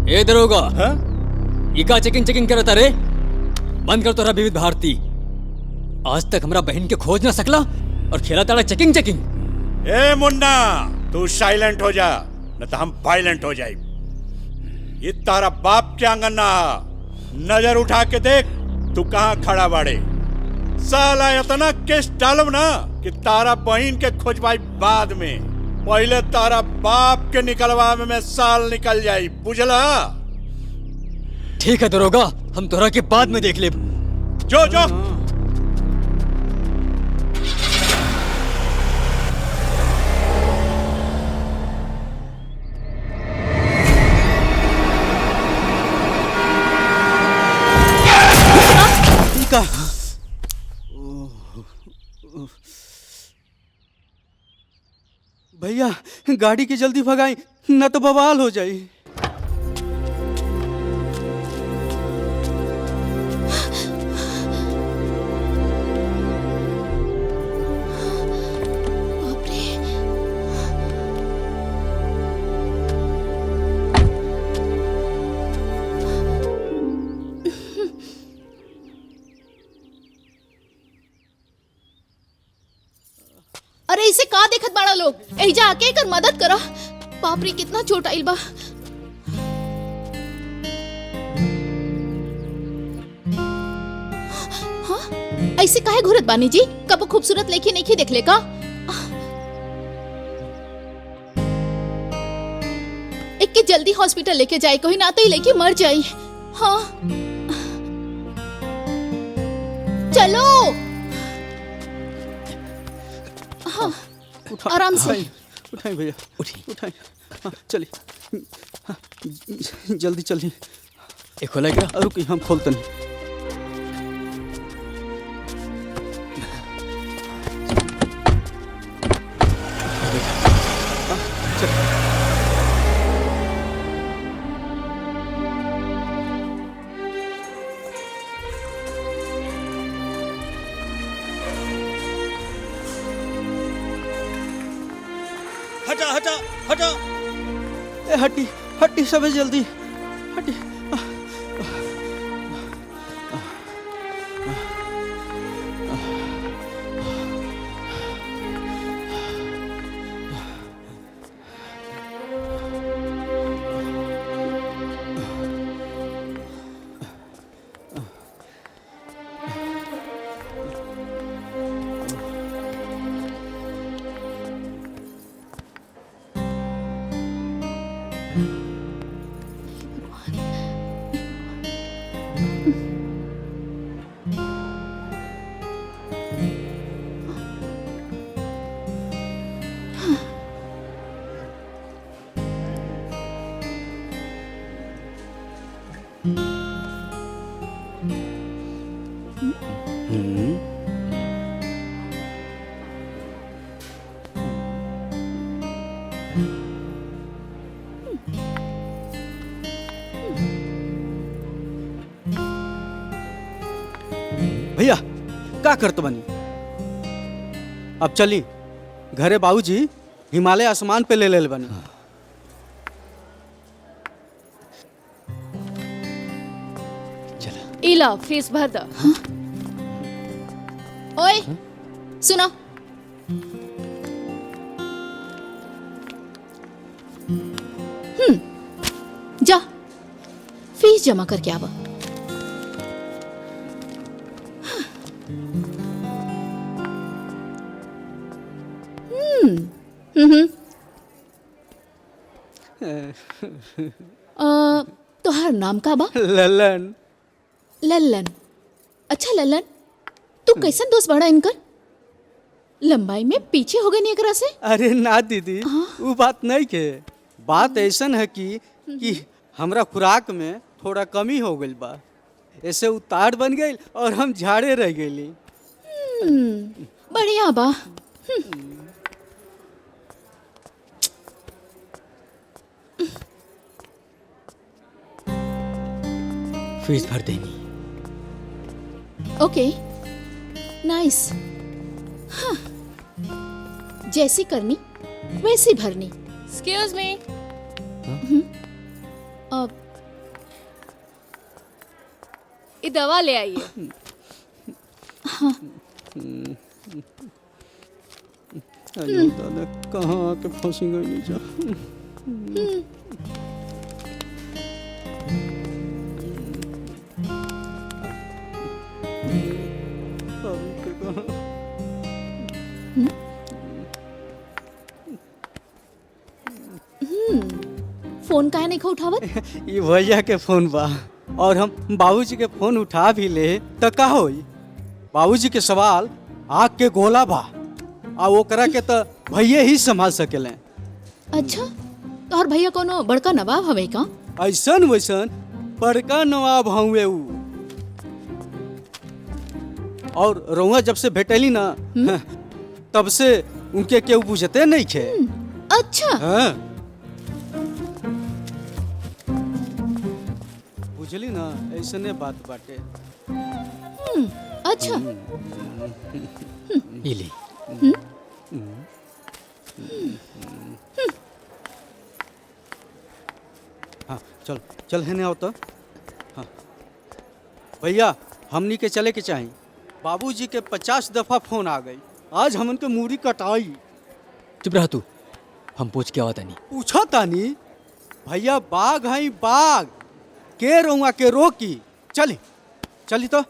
ए दरोगा, हाँ? इका चेकिंग करता रे। बंद कर तोरा विविध भारती। आज तक हमरा बहन के खोज ना सकला और खेला तारा चेकिंग। ए मुन्ना, तू साइलेंट हो जा, न तो हम वायलेंट हो जाए। ये तारा बाप के आंगन ना, नजर उठा के देख तू कहाँ खड़ा बाड़े। साला इतना केस डालब ना कि तारा बहन के खोजबाई बाद में, पहले तारा बाप के निकलवा में साल निकल जाई, बुझला? ठीक है दरोगा, हम तोरा के बाद में देख ले। जो भैया गाड़ी की जल्दी भगाई, न तो बवाल हो जाई। अरे इसे का देखत बाड़ा लोग, एहिजा आके एकर मदद करा। बाप रे कितना चोट आइल बा। हाँ? ऐसे काहे घुरत बानी जी? कबो खूबसूरत लड़की नहीं देखले का? एक के जल्दी हॉस्पिटल लेके जाए, कोई ना तो ये लड़की मर जाई। हाँ चलो। हाँ, आराम से उठाई भैया, उठाई। हाँ, चलिए। हाँ, जल्दी चलिए। एक खोला क्या? रुकी, हम खोलते नहीं। हटा। ए हटी सब जल्दी हटी। भैया का करत बनी? अब चली घरे, बाबूजी हिमालय आसमान पे ले बनी। इला फीस भर द। ओए सुनो, जा फीस जमा करके आवा। तोहार नाम का बा? ललन। लल्लन। अच्छा लल्लन, तू कैसन दोस्त बड़ा इनकर? लंबाई में पीछे हो गए नहीं एकरा से? अरे ना दीदी, वो बात नहीं के। बात ऐसन है कि हमरा खुराक में थोड़ा कमी हो गई बा, ऐसे उतार बन गई और हम झाड़े रह गई। बढ़िया बा। फीस भर देनी। ओके नाइस। हाँ, जैसी करनी वैसी भरनी। Excuse me. दवा ले आइए। अरे दादा कहाँ आके फंसी गई जा। अभी के कहाँ? फोन काहे नहीं उठावत? ये भैया के फोन बा और हम बाबूजी के फोन उठा भी ले तो का होई? बाबूजी के सवाल आग के गोला बा आ ओकरा के तो भैया ही संभाल सकेले। अच्छा, तोहर भैया कोनो बड़का नवाब हवे का? ऐसन वैसन बड़का नवाब हुए उ। और रउआ जब से भेटली ना तब से उनके केहू बुझते नहीं खे। अच्छा, हाँ। बुझली ना, ऐसने बात बाटे। अच्छा। ये ले। हाँ चल चल है ना तो। हाँ भैया हमनी के चले के चाहिए। बाबूजी के 50 दफा फोन आ गई, आज हमन के मूड़ी कटाई। चुप रह तू, हम पूछ के आवत नहीं। पूछा तानी भैया, बाघ है बाघ, के रउआ के रोकी। चली चली तो।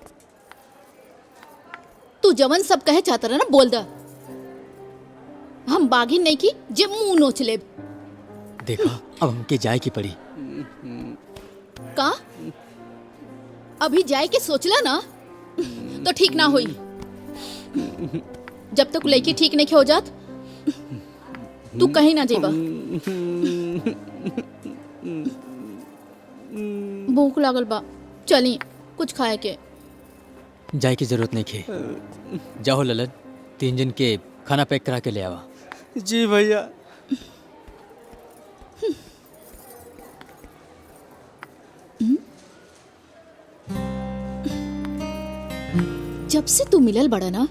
तू जवन सब कहे चाहता रहा ना बोल दा। हम बागी नहीं की जे मुंह नोच ले। देखा अब हमके जाए की पड़ी। का अभी जाए के सोचला ना तो ठीक ना होई। जब तक लड़की ठीक नहीं हो जात तू कहीं ना जेबा। भूख लागल बा, चली कुछ खाए के। जाए की जरूरत नहीं खे। जाओ ललन, 3 जन के खाना पैक करा के ले आवा। जी भैया। जब से तू मिलल बड़ा ना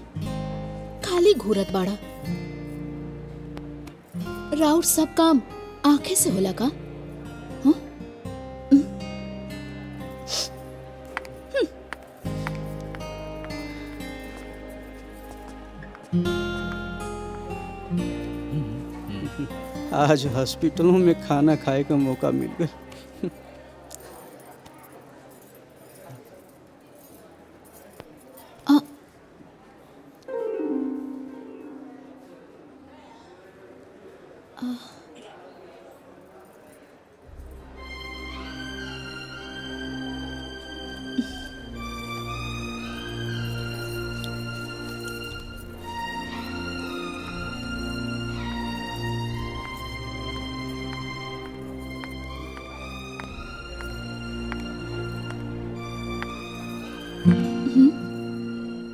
खाली घूरत बाड़ा। राउर सब काम आंखें से होला का? हाँ? आज हॉस्पिटलों में खाना खाए का मौका मिल गया।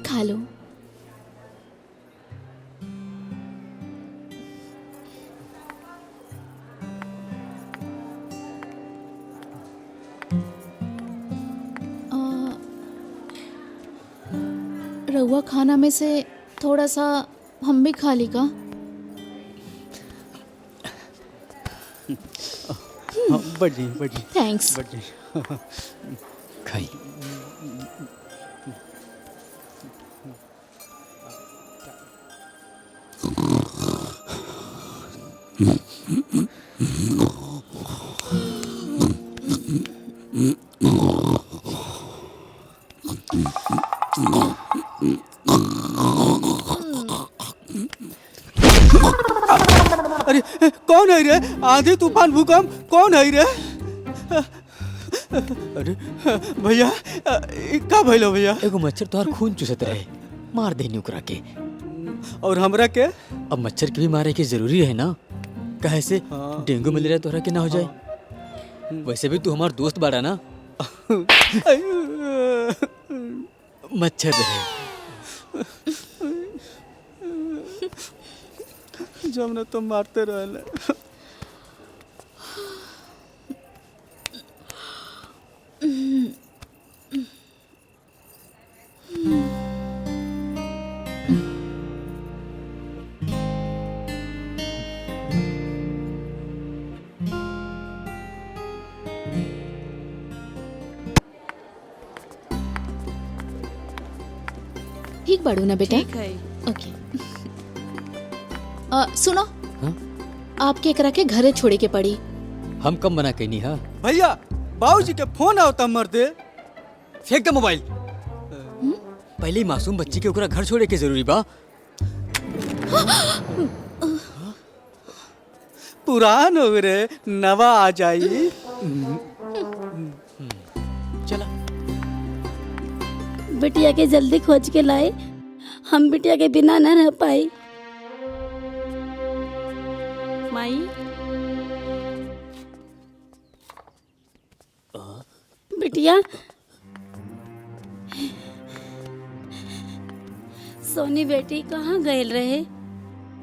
खा लो। रहुआ खाना में से थोड़ा सा हम भी खा ली का? बड़ी बड़ी थैंक्स। बड़ी। खाई। अरे कौन है रे? आंधी तूफान भूकंप कौन है रे? अरे भैया का भइलो भैया? एगो मच्छर तोहर खून चूसत रहे, मार देनी ओकरा के। और हमरा के? अब मच्छर के भी मारे के जरूरी है ना, काहे से हाँ। डेंगू मलेरिया तोहरा के ना हो जाए। वैसे भी तू हमार दोस्त बाड़ा ना। मच्छर रहे। जमना तो मारते रहले। ठीक बाड़ू ना बेटा? ठीक है। ओके। सुनो, हाँ? आपके एकरा के घरे छोड़े के पड़ी। हम कम बना के नहीं। हाँ, भैया बाबूजी के फोन आवता मर्दे। फेंक दे मोबाइल। पहले ही मासूम बच्ची के ओकरा घर छोड़े के जरूरी बा। पुरान हो रे, नवा आ जाई। चला। बिटिया के जल्दी खोज के लाए, हम बिटिया के बिना न रह पाई। माई बिटिया, सोनी बेटी कहाँ गए रहे?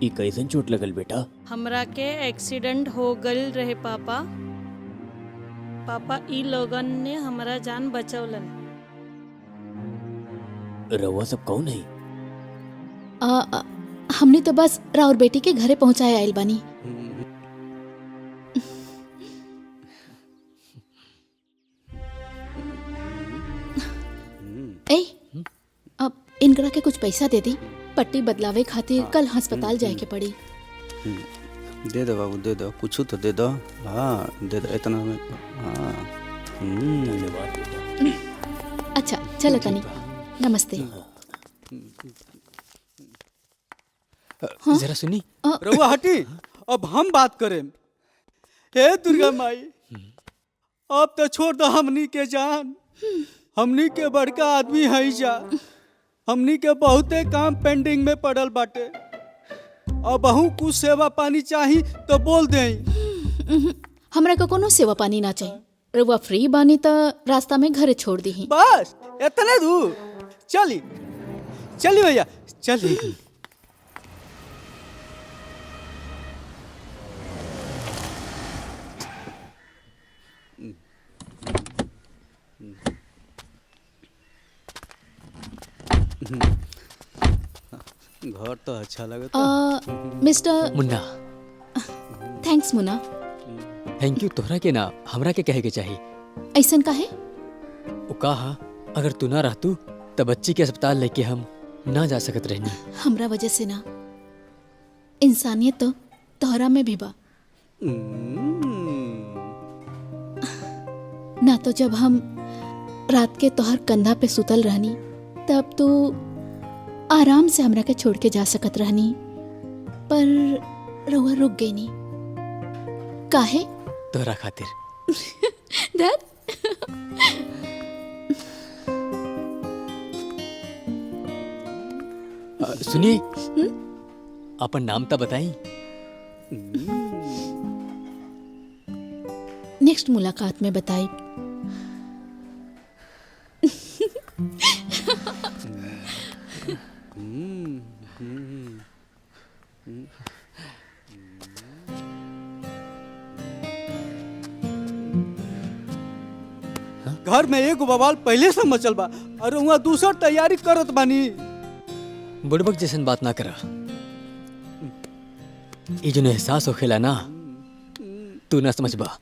ई कैसन चोट लगल बेटा? हमरा के एक्सीडेंट हो गल रहे पापा। पापा ई लोगन ने हमारा जान बचौलन। रउआ सब कौन है? हमने तो बस राउर बेटी के घरे पहुंचाए आइल बानी। ए, अब इनकरा के कुछ पैसा दे दी, पट्टी बदलावे खातिर कल अस्पताल जाए के पड़ी। दे दो बाबू, दे दो, कुछ तो दे दो। हाँ दे दो, इतना में। हाँ धन्यवाद बेटा। अच्छा चलो तनी, नमस्ते। जरा सुनी। रउआ हटी, अब हम बात करें। हे दुर्गा माई, अब तो छोड़ दो हमनी के जान। हमनी के बड़का आदमी है जा, हमनी के बहुते काम पेंडिंग में पड़ल बाटे। अब बहु कुछ सेवा पानी चाही तो बोल दें। हमरा को कोनो सेवा पानी ना चाहिए। रउआ फ्री बानी तो रास्ता में घरे छोड़ दी। बस इतने दूर। चली चली भैया, चली। घर तो अच्छा लगता। Mister Munna, thanks Munna. Thank you तोहरा के ना, हमरा के कहे के चाहिए। ऐसन का है? वो कहा अगर तू ना रहतू तब बच्ची के अस्पताल लेके हम ना जा सकत रहनी। हमरा वजह से ना, इंसानियत तो तोहरा में भी बा ना। तो जब हम रात के तोहर कंधा पे सुतल रहनी तब तो आराम से हमरा के छोड़ के जा सकत रहनी, पर रउआ रुक गई नी। काहे? तोहरा खातिर। दैट सुनिए, अपन नाम तो बताई। नेक्स्ट मुलाकात में बताई। घर में एक बवाल पहले से मचल बा और वहाँ दूसर तैयारी करत बानी। बुड़बक जैसन बात ना करा। ये जो एहसास होखेला ना, तू ना समझ बा।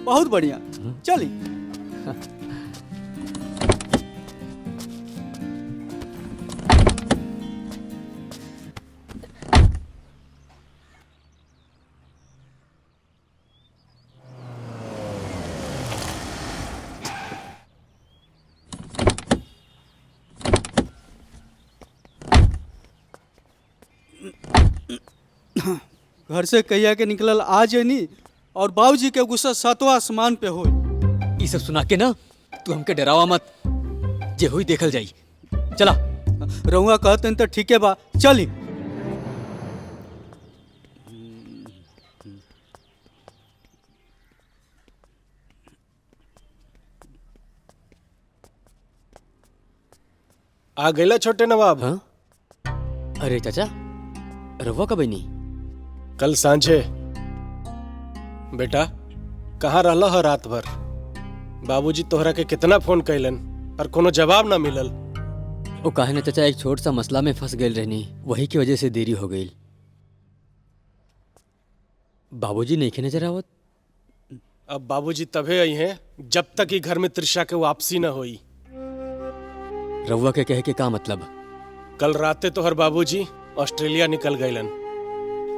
बहुत बढ़िया, चली। घर से कहिया के निकलल आ जनी और बाबूजी के गुस्सा सातवां आसमान पे हो। ये सब सुना के ना तू हमके डरावा मत, जे हुई देखल जाई। चला। रउआ कहते तो ठीक है बा, चली। आ गईला छोटे नवाब। हाँ? अरे चाचा, रवा कब नहीं? कल सांझे। बेटा कहाँ रहला ह रात भर? बाबूजी तोहरा के कितना फोन कैलन पर कोनो जवाब ना मिलल। वो काहे ना चाचा, एक छोट सा मसला में फंस गए रहनी, वही की वजह से देरी हो गई। बाबूजी नहीं खे नजर आवत? अब बाबूजी तबे आई हैं जब तक ही घर में त्रिशा के वापसी न होई। रउआ के कहे के का मतलब? कल राते तो हर बाबूजी ऑस्ट्रेलिया निकल गईलन।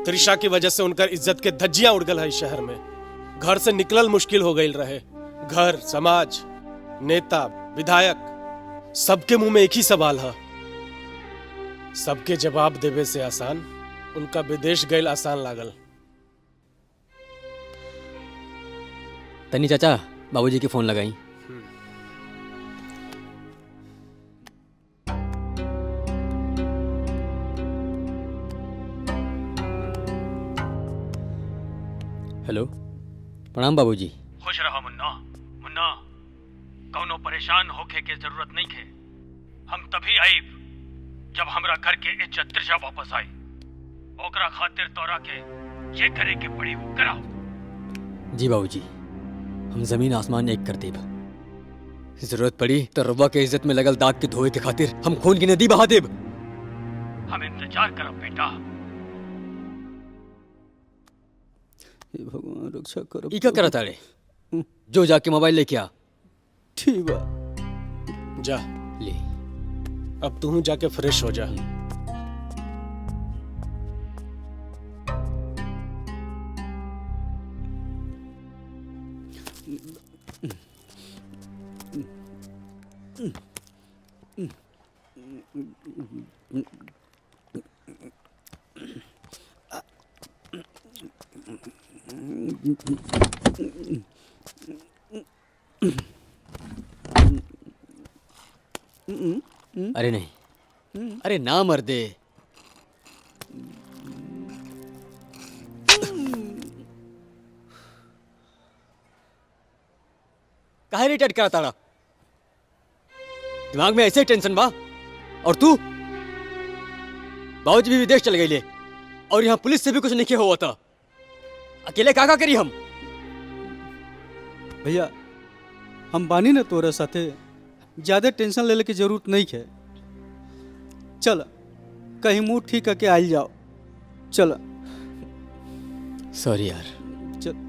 त्रिशा की वजह से उनकर इज्जत के धज्जियां उड़ गल है शहर में। घर से निकलल मुश्किल हो गई रहे। घर, समाज, नेता, विधायक सबके मुंह में एक ही सवाल है। सबके जवाब देवे से आसान उनका विदेश गईल आसान लागल। तनी चाचा बाबूजी की फोन लगाई। हेलो, प्रणाम बाबूजी। खुश रहो मुन्ना। मुन्ना, कौनो परेशान होके के जरूरत नहीं है। हम तभी आईब जब हमरा घर के इज्जत त्रिशा वापस आई। ओकरा खातिर तोरा के ये करे के पड़ी वो कराओ। जी बाबूजी, हम जमीन आसमान एक कर देब। जरूरत पड़ी तो रउआ के इज्जत में लगल दाग के धोए के खातिर हम खून की नदी बहा देब। हम इंतजार करब बेटा। हे भगवान रक्षा करो। ई का करत आड़े? जो जाके मोबाइल लेके आ। ठीक बा। जा, ले। अब तू जाके फ्रेश हो जा। अरे नहीं, अरे ना मर्दे। काहे रिटायर्ड करा ताड़ा? दिमाग में ऐसे टेंशन बा। और तू? बाबूजी भी विदेश चल गई ले और यहाँ पुलिस से भी कुछ नहीं हुआ था। अकेले का करी हम? भैया हम बानी ना तोरा साथे, ज्यादा टेंशन लेने की जरूरत नहीं है। चल कहीं मुंह ठीक करके आइल जाओ। चल सॉरी यार। चल।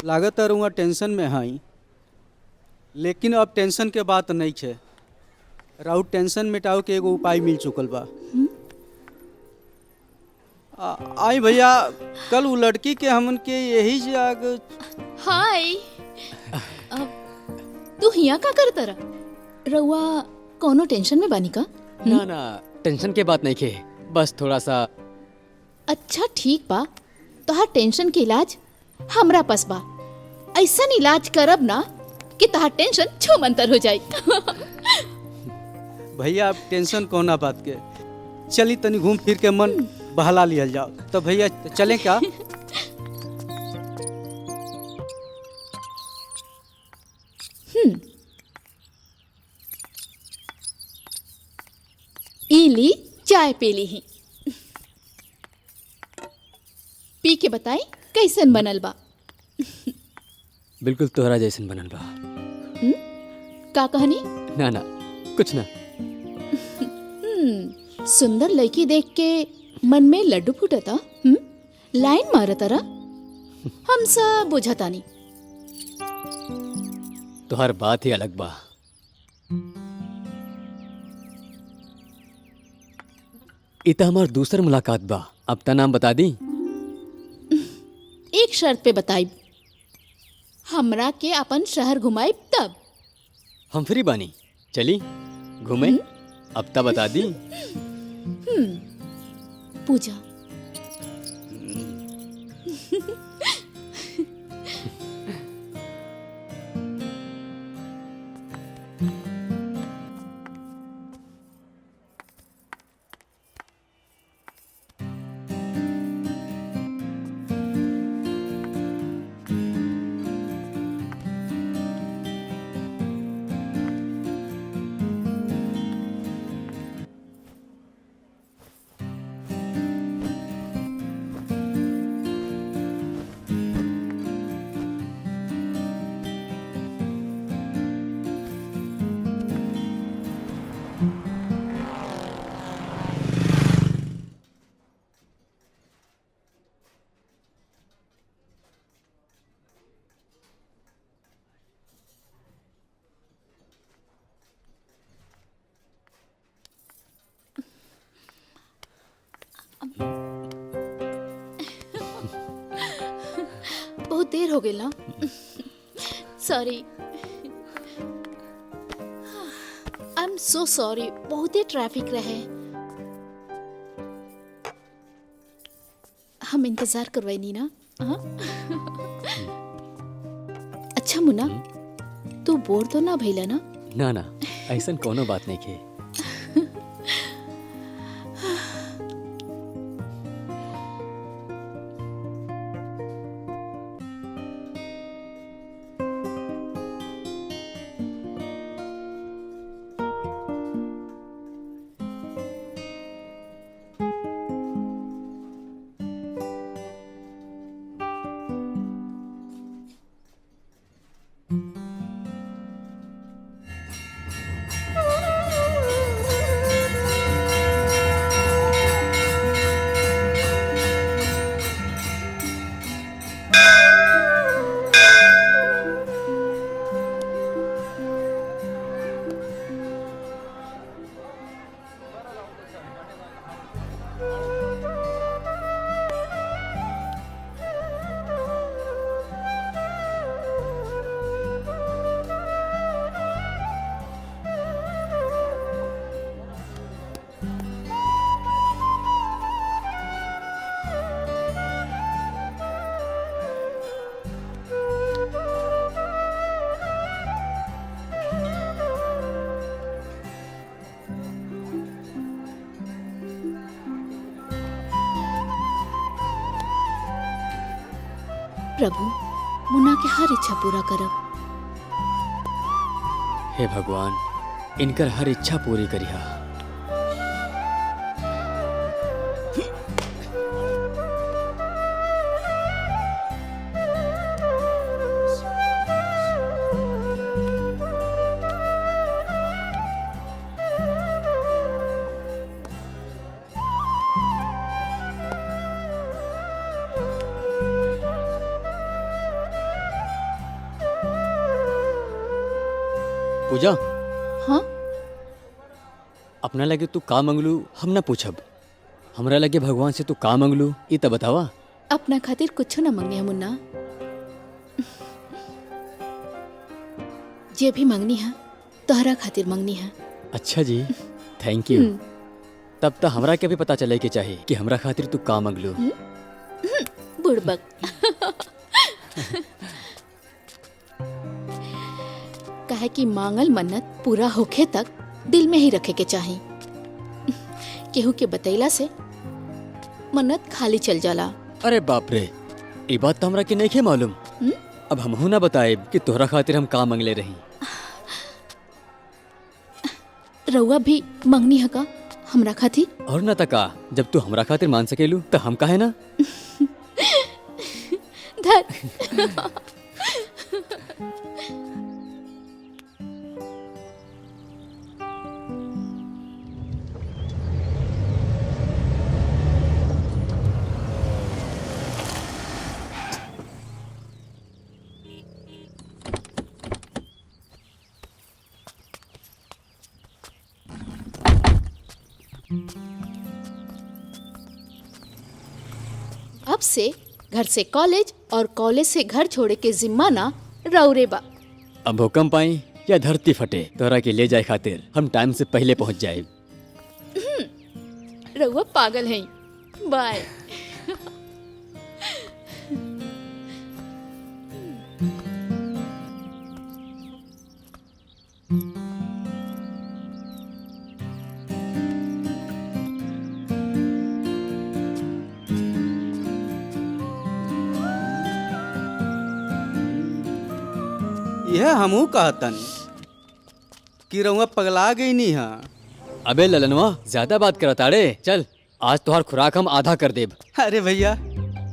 लागत है रुआ टेंशन में हई, लेकिन अब टेंशन के बात नहीं है। राउ टेंशन मिटाओ के एगो उपाय मिल चुकल बा। आई भैया, कल वो लड़की के हमन के यही जाग। हाय, तू हिया का करता रहा? रउआ कोनो टेंशन में बानी का? ना ना, टेंशन के बात नहीं के, बस थोड़ा सा। अच्छा ठीक बा, तोहार टेंशन के इलाज हमरा पास बा। ऐसा इलाज करब ना कि तोहार टेंशन छूमंतर हो जाई। भैया आप टेंशन कोना बात के, चली तनी घूम फिर के मन बहला लिया जाओ। तो भैया चलें क्या? इली चाय पी ली ही। पी के बताई कैसन बनल बा? बिल्कुल तोहरा जैसन बनल बा। का कहनी? ना ना, कुछ ना। सुंदर लड़की देख के मन में लड्डू फूटता। लाइन मारता रा, हम सब बुझतानी। तोहर बात ही अलग बा। इता हमार दूसर मुलाकात बा। अब ता नाम बता दी। एक शर्त पे बताई, हमरा के अपन शहर घुमाई तब। हम फ्री बानी, चली घूमे। अब ता बता दी। पूजा। बहुत देर हो गई ना। Sorry, I am so sorry, बहुत ही ट्रैफिक रहे। हम इंतजार करवाई ना। हाँ? अच्छा मुन्ना, तू बोर तो ना भइला ना? ना ना, ऐसा कोनो बात नहीं के। प्रभु, मुन्ना के हर इच्छा पूरा करब। हे भगवान, इनकर हर इच्छा पूरी करिहा। पूजा, हाँ? अपना लगे तू का मंगलू हम ना पूछब, हमरा लगे भगवान से तू का मंगलू ये तो बतावा। अपना खातिर कुछ न मंगनी है मुन्ना। जे भी मंगनी है तोहरा खातिर मंगनी है। अच्छा जी, थैंक यू। तब तो हमरा के भी पता चले के चाहिए कि हमरा खातिर तू का मंगलू। बुड़बक। कहे कि मांगल मन्नत पूरा होखे तक दिल में ही रखे के चाही। केहू के बतैला से मन्नत खाली चल जाला। अरे बाप रे, ये बात तो हमरा के नहीं के मालूम। अब हमहू ना बताए कि तोहरा खातिर हम का मंगले रही। रउआ भी मंगनी है का हमरा खातिर? और ना तका, जब तू हमरा खातिर मान सकेलू तो हम काहे ना। धर। अब से घर से कॉलेज और कॉलेज से घर छोड़े के जिम्मा ना रौरे बा। अब भूकंप आई या धरती फटे, तोहरा के ले जाए खातिर हम टाइम से पहले पहुंच जाए। रउआ पागल हैं। बाय। यह हमू कहतन कि रउआ पगला गई नहीं है। अबे ललनवा, ज्यादा बात करता रे। चल, आज तोहार खुराक हम आधा कर देब। अरे भैया,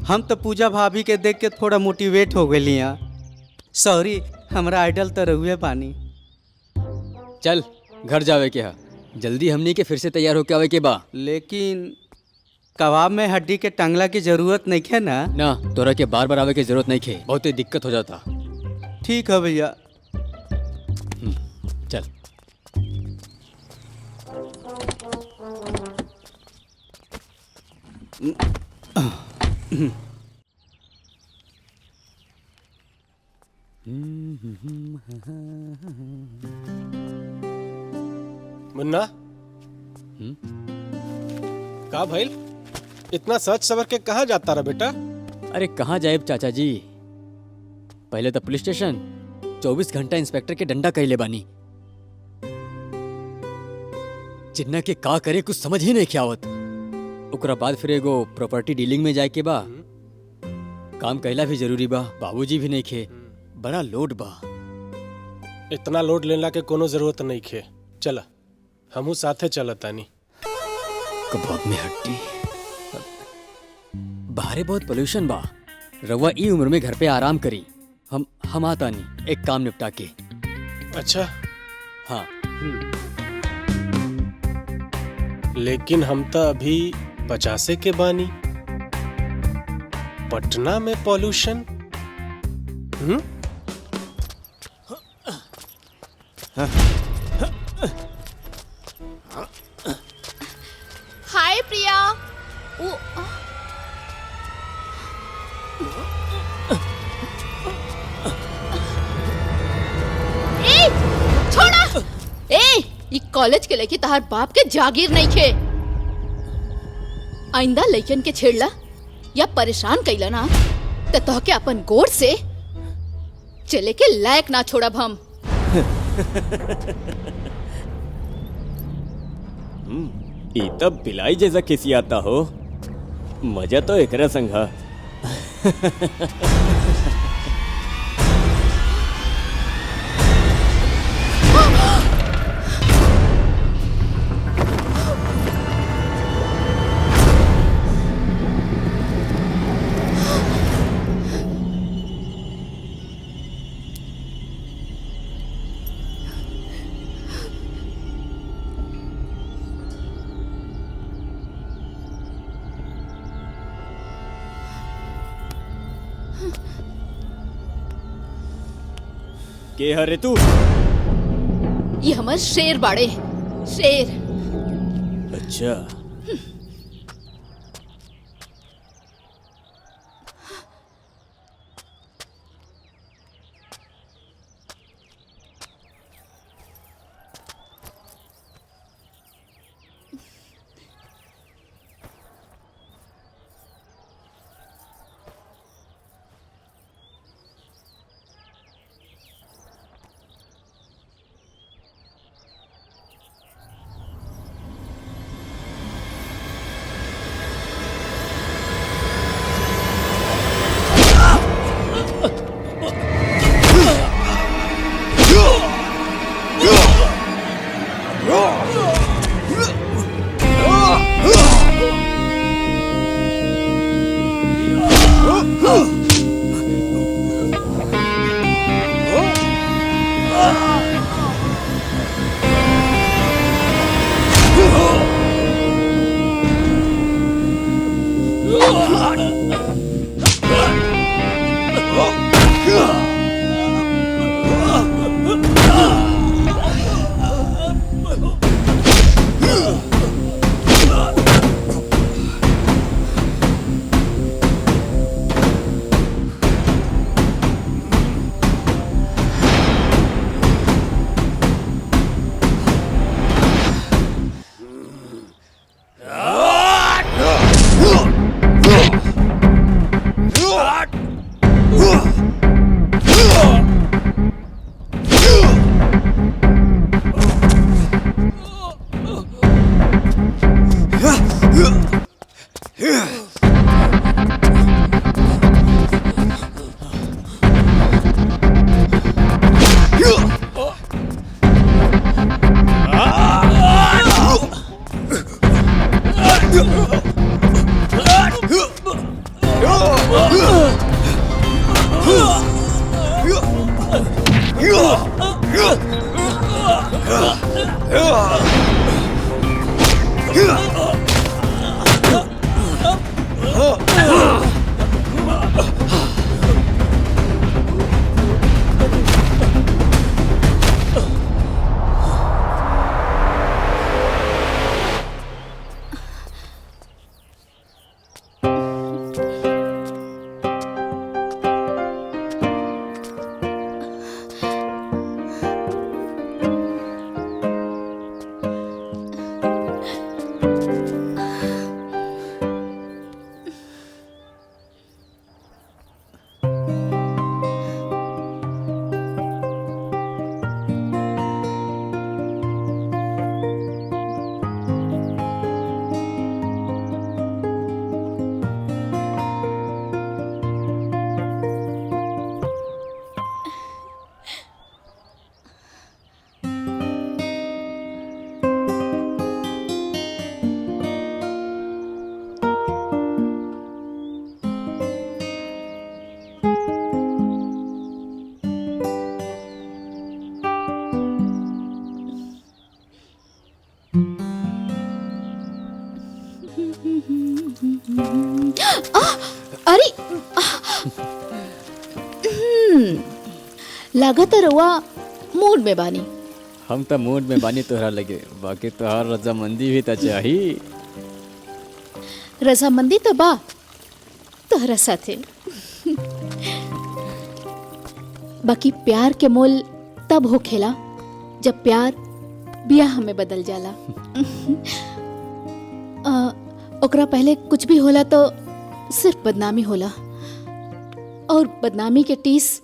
हम तो पूजा भाभी के देख के थोड़ा मोटिवेट हो गई हैं। सॉरी, हमरा आइडल तो रहुए पानी। चल, घर जावे के हा, जल्दी हमनी के फिर से तैयार होके आवे के बा। लेकिन कबाब में हड्डी के टंगला की जरूरत नहीं है ना? ना, तोरा के बार बार आवे के जरूरत नहीं खे, बहुत दिक्कत हो जाता। ठीक है भैया। चल। मुन्ना, का भइल? इतना सच सवर के कहाँ जाता रहा बेटा? अरे कहाँ जाए चाचा जी, पहले तो पुलिस स्टेशन 24 घंटा इंस्पेक्टर के डंडा कइले बानी। चिन्ना के का करे कुछ समझ ही नहीं क्या आवत। ओकरा बाद फिर एगो प्रॉपर्टी डीलिंग में जाए के बा, काम कहला भी जरूरी बा। बाबूजी भी नहीं खे, बड़ा लोड बा। इतना लोड लेला के कोनो जरूरत नहीं खे। चला हमू साथे चलतानी। कबाब में हड्डी। बाहरे बहुत पोल्यूशन बा, रउआ ई उम्र में घर पे आराम करी। हम आता नहीं, एक काम निपटा के। अच्छा हाँ, लेकिन हम तो अभी 50 के बानी। पटना में पॉल्यूशन। हाय प्रिया। ए छोड़ा। ई कॉलेज के लड़की तहार बाप के जागीर नहीं खे। आइंदा लइकन के छेड़ला या परेशान कइला ना त तोहके अपन गोड़ से चले के लायक ना छोड़ब हम। ई तब बिलाई जैसा खिसियाता हो, मजा तो एकरा संग हा। के हरे तू? ये हमर शेर बाड़े, शेर। अच्छा, लागत रउआ मूड में बानी। हम तो मूड में बानी तोहरा लगे, बाकी तोहार रजामंदी भी तो चाहिए। रजामंदी तो बा तोहरा साथे, बाकी प्यार के मोल तब होखेला जब प्यार ब्याह में बदल जाला। ओकरा पहले कुछ भी होला तो सिर्फ बदनामी होला, और बदनामी के टीस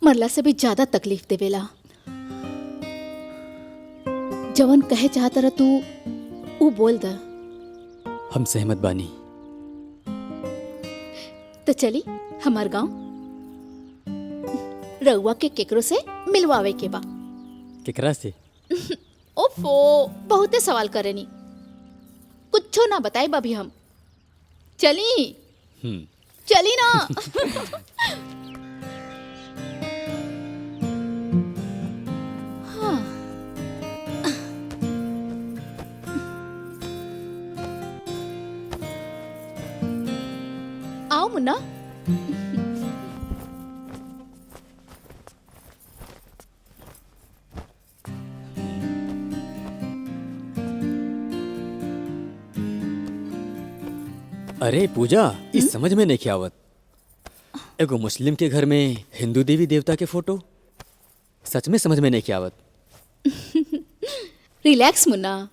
मरला से भी ज्यादा तकलीफ देवेला। जवन कहे चाहता रह तू ऊ बोल द। हम सहमत बानी। तो चली हमार गांव, रउआ के केकरो से मिलवावे के बा। केकरा से? ओफो, बहुते सवाल करेनी, कुछो ना बताए अभी हम। चली चली ना। हाँ। आओ मुन्ना। अरे पूजा, इस समझ में नहीं आवत। एगो मुस्लिम के घर में हिंदू देवी देवता के फोटो, सच में समझ में नहीं आवत। रिलैक्स मुन्ना,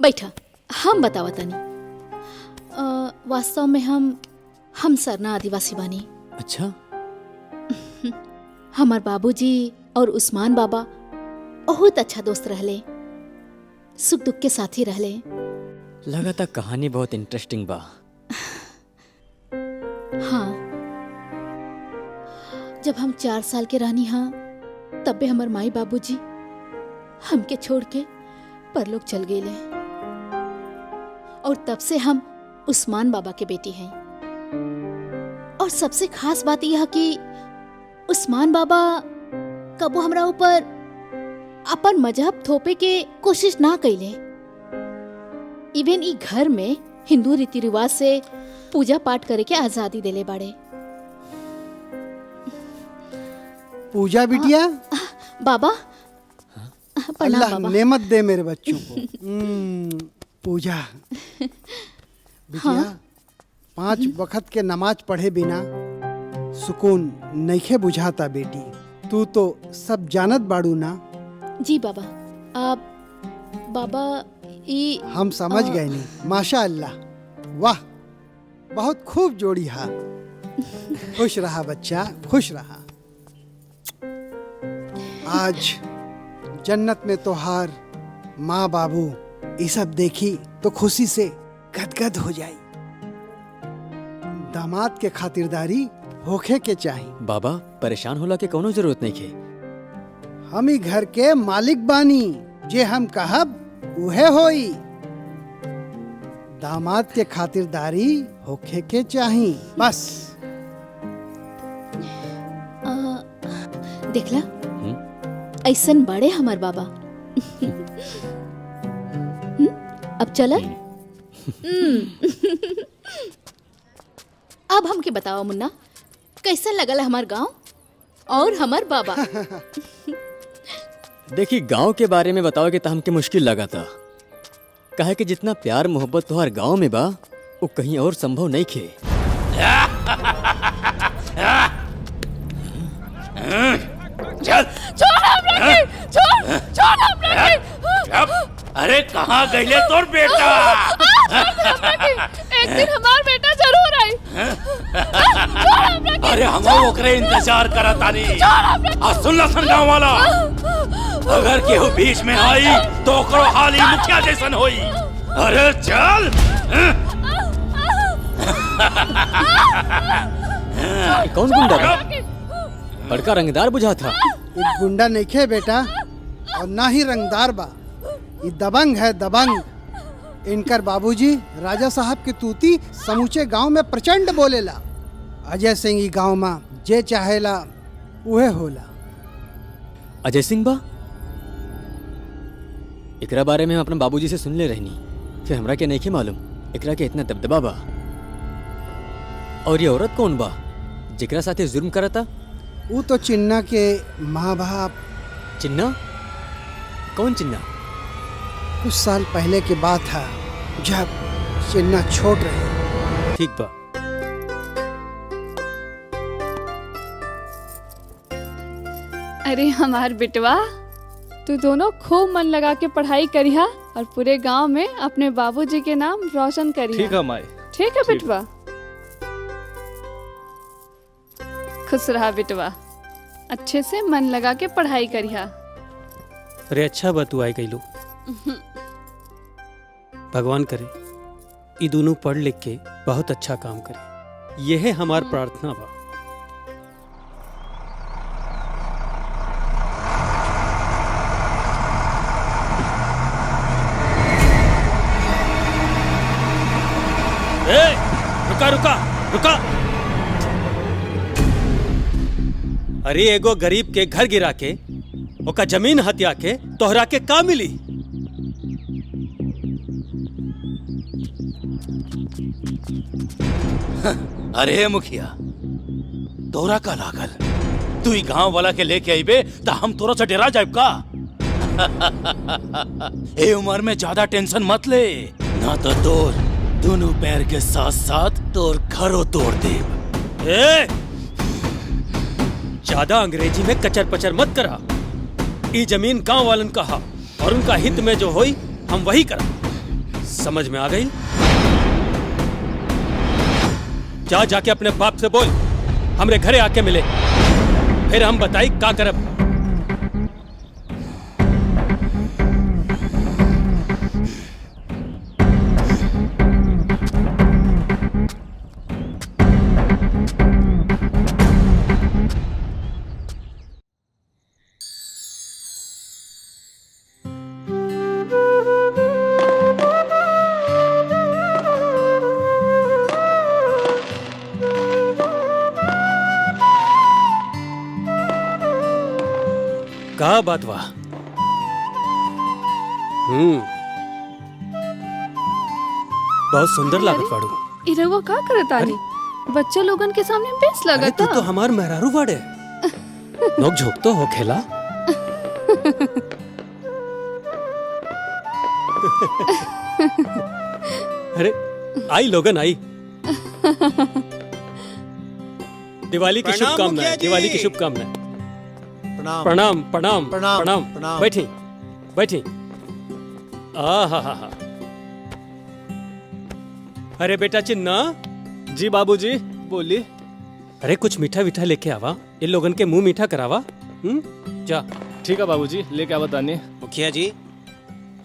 बैठा, हम बतावा तनी। वास्तव में हम सरना आदिवासी बानी। अच्छा। हमार बाबूजी और उस्मान बाबा बहुत अच्छा दोस्त रहले, सुख दुख के साथी रहले। लगातार कहानी बहुत इंटरेस्टिंग बा। हाँ, जब हम 4 साल के रहनी हाँ, तब भी हमार माई बाबूजी हमके छोड़ के परलोक चल गए। और तब से हम उस्मान बाबा के बेटी हैं। और सबसे खास बात यह कि उस्मान बाबा कबो हमरा ऊपर अपन मजहब थोपे के कोशिश ना कैले। इवन ई घर में हिंदू रीति रिवाज से पूजा पाठ करे के आजादी देले बाड़े। पूजा बिटिया, बाबा प्रणाम अल्लाह बाबा। नेमत दे मेरे बच्चों को। पूजा बिटिया, 5 वक्त के नमाज पढ़े बिना सुकून नइखे बुझाता बेटी। तू तो सब जानत बाड़ू ना। जी बाबा। आप बाबा ई हम समझ गए नहीं। माशा अल्लाह, वाह, बहुत खूब जोड़ी हा। खुश रहा बच्चा, खुश रहा। आज जन्नत में तोहार माँ बाबू ये सब देखी तो खुशी से गदगद हो जाई। दामाद के खातिरदारी होखे के चाही। बाबा, परेशान होला के कोनो जरूरत नहीं है। हम ही घर के मालिक बानी, जे हम कहब उहे होई। दामाद के खातिरदारी होखे के चाही बस। देखला, ऐसन बड़े हमार बाबा। अब चल। अब हमके बताओ मुन्ना, कैसन लगल हमार गांव और हमार बाबा? देखी, गांव के बारे में बताओगे तो हमके मुश्किल लगा था। कहे कि जितना प्यार मोहब्बत तोहर गांव में बा, वो कहीं और संभव नहीं खे। चल, छोड़। अरे कहाँ गईले तोर बेटा? एक दिन हमार बेटा जरूर आई। अरे हम ओकरे इंतजार करत तानी। सुन ला सन गाँव वाला, अगर केहू बीच में आई तो ओकरो हाल ही मुखिया जैसन होई। अरे चल। कौन गुंडा था? बड़का रंगदार बुझा था। ये गुंडा नहीं खे बेटा, और ना ही रंगदार बा। ये दबंग है, दबंग। इनकर बाबूजी राजा साहब के तूती समूचे गांव में प्रचंड बोलेला। अजय सिंह ई गांव में जे चाहेला उहे होला। अजय सिंह बा? एकरा बारे में हम अपने बाबूजी से सुन ले रहनी, फिर हमरा के नहीं मालूम एकरा के इतना दबदबा बा। और ये औरत कौन बा जेकरा साथे जुर्म करता? वो तो चिन्ना के माँ बाप। चिन्ना? कौन चिन्ना? कुछ साल पहले की बात है जब चिन्ना छोट रहे। ठीक बा। अरे हमार बेटवा, तू दोनों खूब मन लगा के पढ़ाई करिहा और पूरे गांव में अपने बाबूजी के नाम रोशन करिहा। ठीक है माई। ठीक है बेटवा। खुश रहा बेटवा, अच्छे से मन लगा के पढ़ाई करिहा। अरे अच्छा बा तू आई गईलू। भगवान करे ये दोनों पढ़ लिख के बहुत अच्छा काम करे, यह हमार प्रार्थना बा। रुका रुका रुका। अरे एगो गरीब के घर गिरा के ओका जमीन हत्या के तोहरा के का मिली? अरे मुखिया, तोरा का लागल तू ही गांव वाला के लेके आईबे तो हम तोरा से डरा जाए का? ए उम्र में ज्यादा टेंशन मत ले, ना तो तोर दोनों पैर के साथ साथ तोर घरों तोड़ दे। ज्यादा अंग्रेजी में कचर पचर मत करा। ई जमीन गांव वालन का हा और उनका हित में जो होई हम वही करा। समझ में आ गई? जा जाके अपने बाप से बोल हमरे घरे आके मिले, फिर हम बताई का करब। का बात वाह। बहुत सुंदर लागत बाड़ू। ई रउआ का करतानी? बच्चे लोगन के सामने बेस अरे लगता। तू तो हमार मेहरारू बाड़े। नोक झोंक तो हो खेला। अरे आई लोगन आई। दिवाली की शुभकामनाएं। दिवाली की शुभकामनाएं। प्रणाम प्रणाम प्रणाम प्रणाम प्रणाम। बैठी बैठी। आहा। अरे बेटा चिन्ना। जी बाबूजी बोली। अरे कुछ मीठा वीठा लेके आवा, इन लोगन के मुंह मीठा करावा। जा। ठीक है बाबूजी, लेके आवा तानी। मुखिया जी,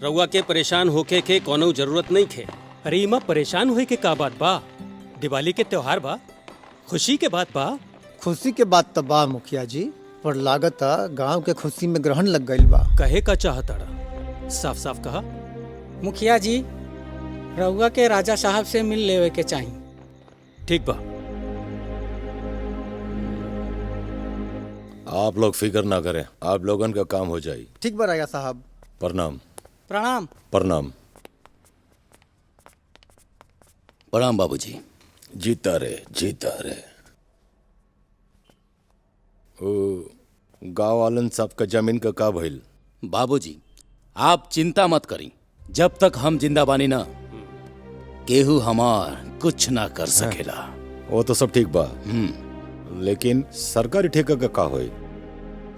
रउआ के परेशान होके के कोनो जरूरत नहीं थे। अरे इमा परेशान होए के का बात बा? दिवाली के त्योहार बा, खुशी के बात बा। खुशी के बात तो बा मुखिया जी, पर लागत गांव के खुशी में ग्रहण लग गई बा। कहे का चाहताड़ा, साफ साफ कहा। मुखिया जी, रउआ के राजा साहब से मिल लेवे के चाहिए। ठीक बा। आप लोग फिक्र ना करें, आप लोगन का काम हो जाए। ठीक बा राजा साहब। प्रणाम प्रणाम प्रणाम। प्रणाम बाबूजी। जीता रहे। ओ गाँव वालन सबका जमीन का का भइल? बाबूजी आप चिंता मत करी, जब तक हम जिंदा बानी ना केहू हमार कुछ ना कर सकेला। वो तो सब ठीक बा, लेकिन सरकारी ठेका का का होई?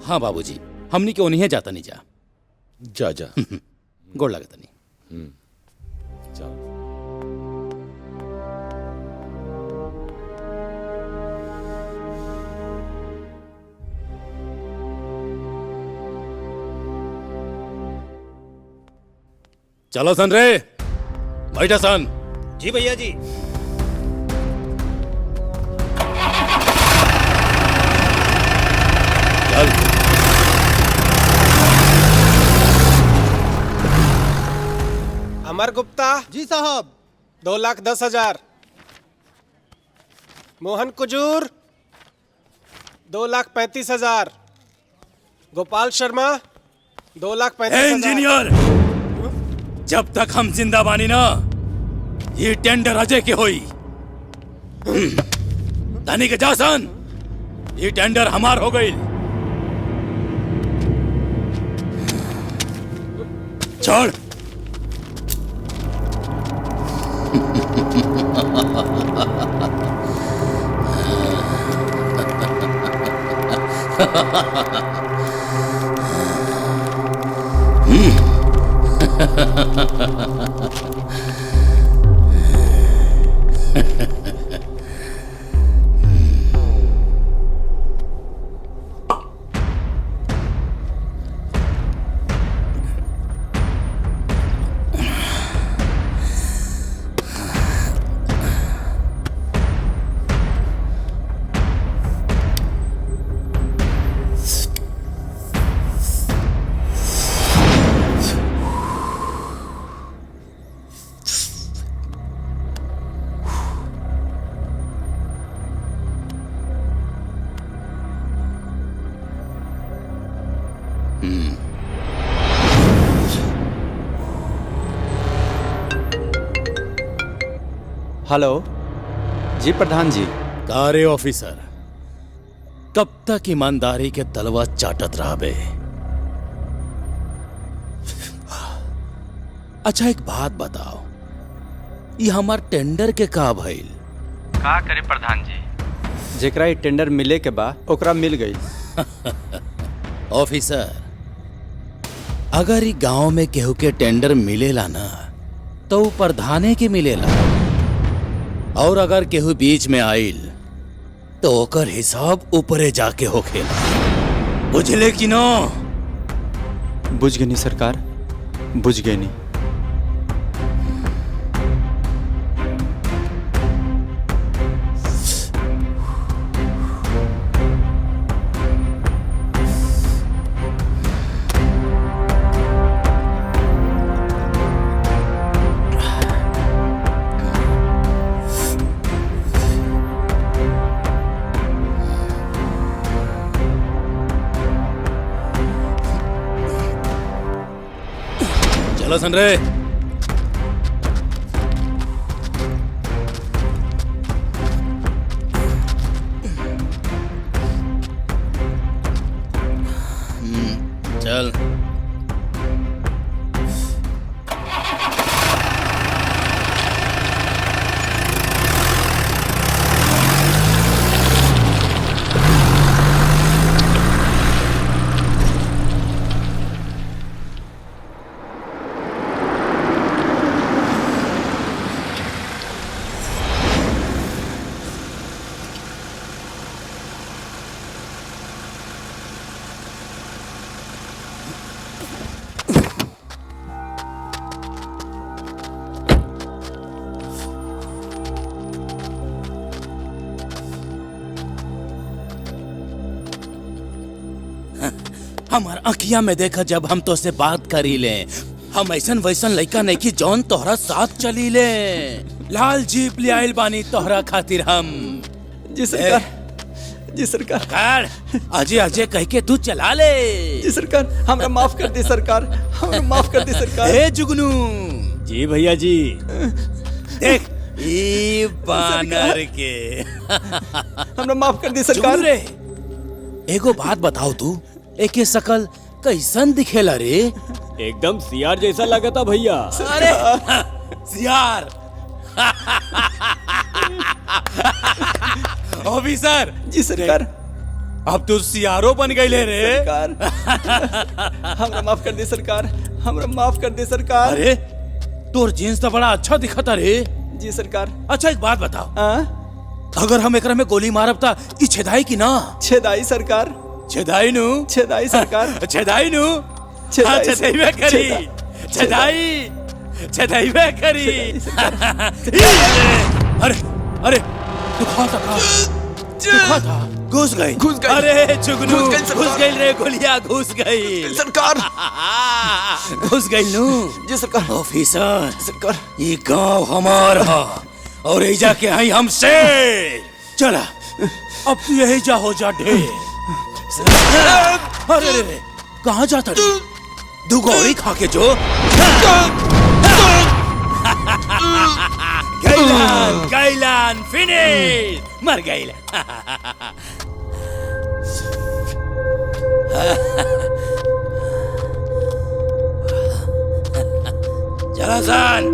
हाँ बाबूजी, हमनी के उन्हीं जाता नहीं जा। जा गोड़ लगता नहीं। चलो सन रे, बैठा सन। जी भैया जी। चल। अमर गुप्ता। जी साहब। 2,10,000। मोहन कुजूर 2,35,000। गोपाल शर्मा 2,35,000। इंजीनियर, जब तक हम जिंदा बानी ना ये टेंडर अजय के होई। तानी के जासन ये टेंडर हमार हो गई। छोड़। हेलो जी प्रधान जी। कारे ऑफिसर, कब तक ईमानदारी के तलवा चाटत रहबे? अच्छा एक बात बताओ, ये हमार टेंडर के का भइल? का करे प्रधान जी? जेकरा ई टेंडर मिले के बा ओकरा मिल गई। ऑफिसर, अगर ई गांव में केहू के टेंडर मिलेला ना तो ऊ प्रधाने के मिलेला, और अगर केहू बीच में आइल तो ओकर हिसाब ऊपरे जाके होखेला। बुझले कि न? बुझ गई सरकार, बुझ गई। चलो सन रे। चल। हमार अखिया में देखा जब हम तो से बात करी ले, हम ऐसन वैसन लड़का नहीं की जौन तोहरा साथ चली ले। लाल जीप ले आइल बानी तोहरा खातिर हम। जी सरकार, जी सरकार। अजय अजय कह के तू चला ले। जी सरकार, हमरा माफ कर दी सरकार, हमरा माफ कर दी सरकार। ए जुगनू। जी भैया जी। देख ई बानर के। हमरा माफ कर दी सरकार। जुगनू रे, एगो बात बताओ तू, एके शकल कैसन दिखेला रे? एकदम सियार जैसा लगा था भैया। अरे सियार। ऑफिसर। जी सरकार। अब तू सियारो बन गई ले रे। सरकार, हमरा माफ कर दे सरकार, हमरा माफ कर दे सरकार। अरे तोर जीन्स तो बड़ा अच्छा दिखता रे। जी सरकार। अच्छा एक बात बताओ, अगर हम एकरा में गोली मारब ता ई छेदाई की ना? छेदाई सरकार। छेदाई नु? छेदाई सरकार। छेदाई नु? छेदाई छेदाई करी। छेदाई छेदाई करी। अरे अरे तू खा था घुस गई। अरे जुगनू घुस गई रे, गोलियां घुस गई सरकार। घुस गई नु? जी सरकार। ऑफिसर सरकार, ये गांव हमार है और एजा के हई हम शेर। चला अब तू यही जा हो जा ढेर। अरे रे कहाँ जाता रे? दू गौरी खा के जो। गैलान गैलान फिनिश, मर गैलान। जलासान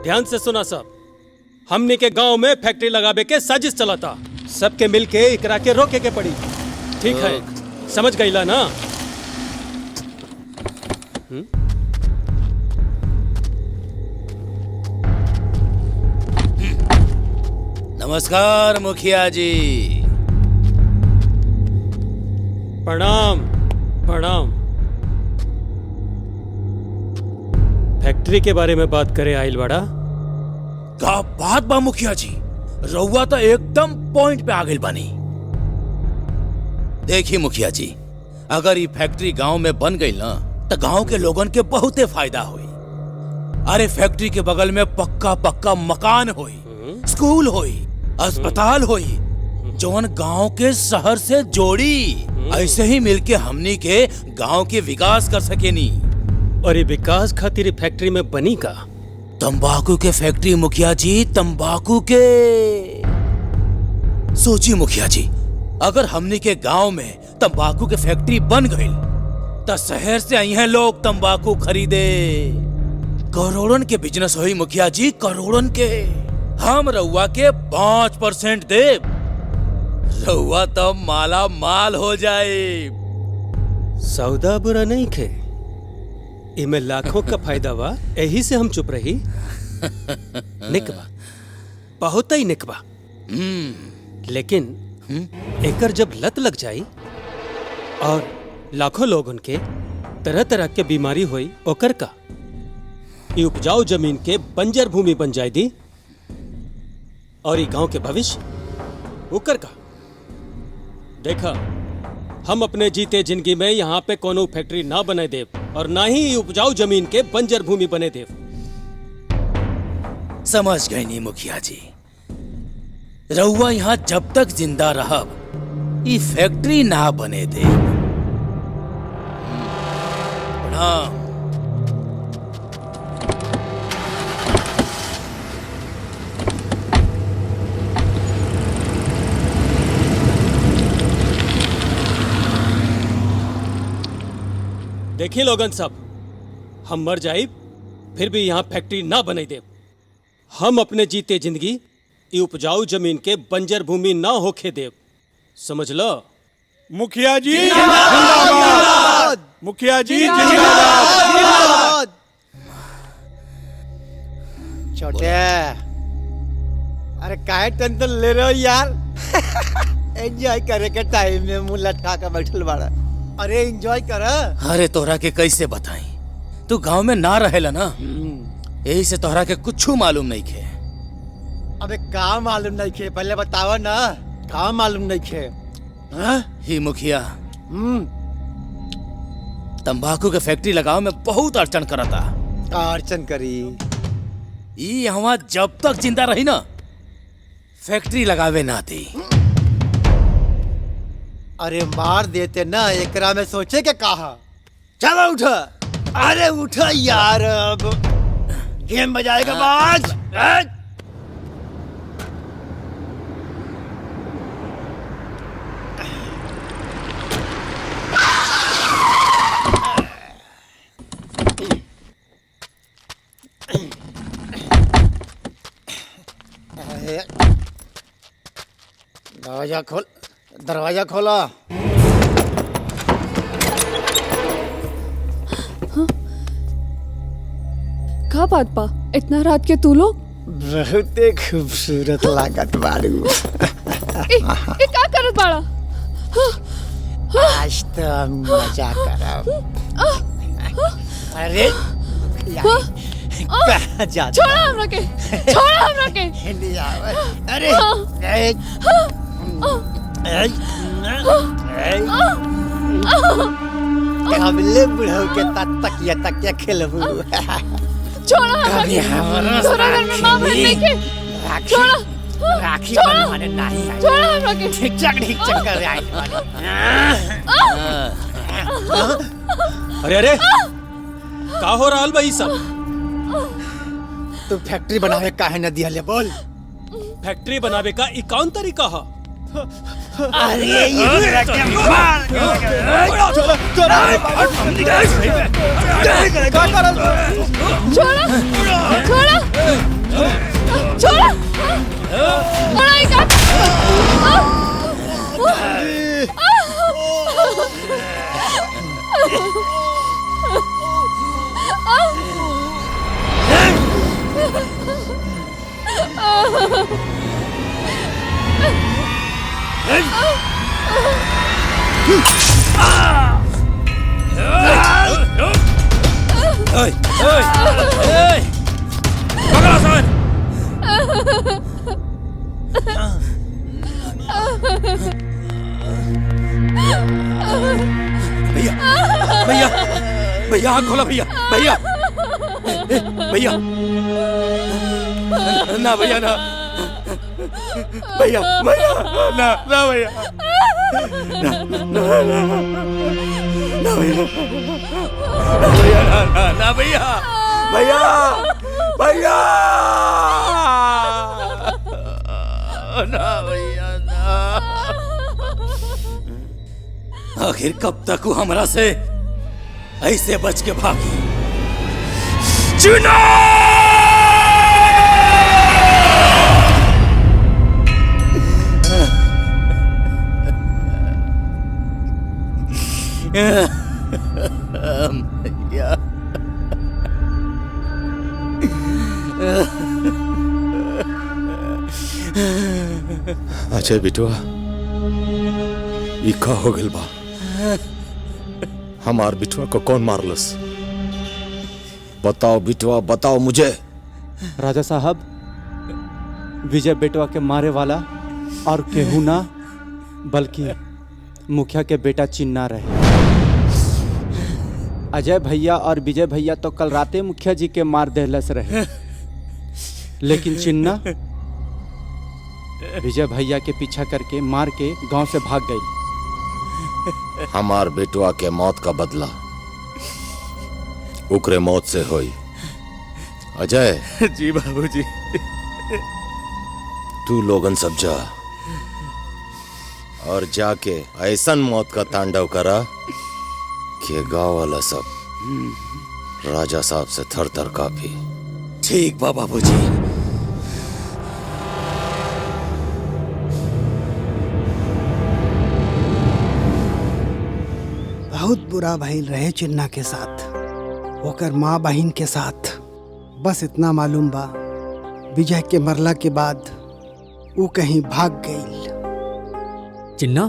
ध्यान से सुना सब, हमने के गांव में फैक्ट्री लगावे के साजिश चला था। सबके मिल के इकरा के रोके के पड़ी। ठीक है, समझ गईला ना? नमस्कार मुखिया जी। प्रणाम प्रणाम। फैक्ट्री के बारे में बात करे आइल बड़ा। का बात बा मुखिया जी, रउआ तो एकदम पॉइंट पे आ गई बानी। देखिए मुखिया जी, अगर ये फैक्ट्री गांव में बन गई ना तो गांव के लोगन के बहुते फायदा होई। अरे फैक्ट्री के बगल में पक्का पक्का मकान होई, स्कूल होई, अस्पताल होई, जौन गांव के शहर से जोड़ी। ऐसे ही मिलके हमनी के गांव के विकास कर सकेनी। और ये विकास खातिर फैक्ट्री में बनी का? तंबाकू के फैक्ट्री मुखिया जी, तंबाकू के। सोचिए मुखिया जी, अगर हमनी के गांव में तंबाकू के फैक्ट्री बन गई तो शहर से आई हैं लोग तंबाकू खरीदे। करोड़न के बिजनेस हुई मुखिया जी, करोड़न के। हम रउआ के 5% दे, रउआ तो माला माल हो जाए। सौदा बुरा नहीं खे, इमे लाखों का फायदा बा। यही से हम चुप रही। निकबा, बहुत ही निकबा। लेकिन एकर जब लत लग जाई और लाखों लोगन के तरह तरह के बीमारी हुई, ओकर का? ये उपजाऊ जमीन के बंजर भूमि बन जाए दी और ये गांव के भविष्य ओकर का? देखा, हम अपने जीते जिंदगी में यहाँ पे कोनो फैक्ट्री ना बने देव और ना ही उपजाऊ जमीन के बंजर भूमि बने देव। समझ गए नहीं मुखिया जी, रउआ यहाँ जब तक जिंदा रहब ये फैक्ट्री ना बने दे। प्रणाम। देखिए लोगन सब, हम मर जाए फिर भी यहाँ फैक्ट्री ना बने दे। हम अपने जीते जिंदगी ये उपजाऊ जमीन के बंजर भूमि ना होके देव। समझ लो? मुखिया जी जिंदाबाद, मुखिया जी जिंदाबाद। छोटे, अरे काहे टेंशन ले रहे हो यार? एंजॉय करे के टाइम में मुंह लटका के बैठल बाड़ा। अरे एंजॉय कर। अरे तोहरा के कैसे बताई, तू गांव में ना रहेला ना, यही से तोहरा के कुछ मालूम नहीं खे। अबे का मालूम नहीं खे, पहले बतावा ना, का मालूम नहीं खे? ही मुखिया, तंबाकू के फैक्ट्री लगाओ में बहुत अड़चन करता। अड़चन करी? ये यहाँ जब तक जिंदा रही ना फैक्ट्री लगावे ना दी। अरे मार देते ना, एकरा में सोचे के कहा। चलो उठा, अरे उठा यार, अब गेम बजाएगा बाज। दरवाजा खोल, दरवाजा खोला। का बात बा, इतना रात के तू लोग? बहुत खूबसूरत लागत बारू। ए का करत बाड़ा? आज तो हम मजा करब। अरे छोड़ा हमरा के, छोड़ा हमरा के। अरे हमले बुढ़ऊ के तकिया तकिया खेलबू। छोड़ा हमरा के, छोड़ा घर में मां बहन नहीं के। छोड़ा, राखी बनवाने नहीं आई। छोड़ा हमरा के। ठीक चक कर आई। अरे अरे का हो रहा भाई सब? तू फैक्ट्री बनावे काहे न दिया ले बोल? फैक्ट्री बनावे का ई कौन तरीका है? अरे ये मेरा क्या मार छोड़ो छोड़ो छोड़ो लड़ाई का भैया भैया भैया आँख खोला भैया भैया भैया ना भैया ना भैया भैया ना ना भैया ना ना ना भैया भैया ना भैया भैया भैया ना भैया ना। आखिर कब तक वो हमरा से ऐसे बच के भागी? चुना भैया अजय बिटवा ई का हो गइल बा? हमार बिटवा को कौन मारलस? बताओ बिटवा बताओ मुझे। राजा साहब, विजय बेटवा के मारे वाला और केहू ना बल्कि मुखिया के बेटा चिन्ना रहे। अजय भैया और विजय भैया तो कल राते मुखिया जी के मार देहलस रहे, लेकिन चिन्ना विजय भैया के पीछा करके मार के गांव से भाग गई। हमार बेटवा के मौत का बदला उकरे मौत से होई। अजय जी बाबूजी। तू लोगन सब जा और जाके ऐसन मौत का तांडव करा कि गांव वाला सब राजा साहब से थर थर कांपी। ठीक बा बाबूजी। बहुत बुरा भइल रहे चिन्ना के साथ, ओकर माँ बहन के साथ। बस इतना मालूम बा, विजय के मरला के बाद वो कहीं भाग गई। चिन्ना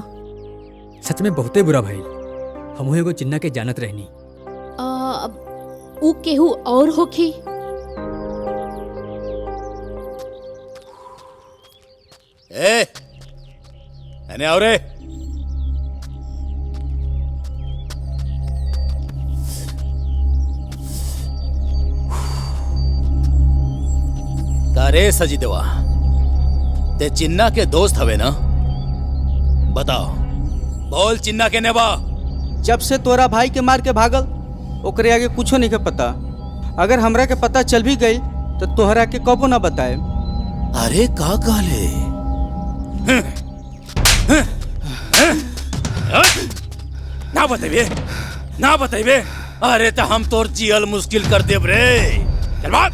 सच में बहुते बुरा भइल। हमहू एगो चिन्ना के जानत रहनी। ऊ केहू और होखी। एने आओ रे। अरे सजी देवा, ते चिन्ना के दोस्त हवे ना? बताओ, बोल चिन्ना के नेबा। जब से तोरा भाई के मार के भागल, ओकरे आगे कुछो नहीं के पता। अगर हमरा के पता चल भी गई तो तोहरा के कबो ना बताए। अरे का काले ना बताइबे, ना बताइबे। अरे तो हम तोर जियल मुश्किल कर देब रे। चल भाग।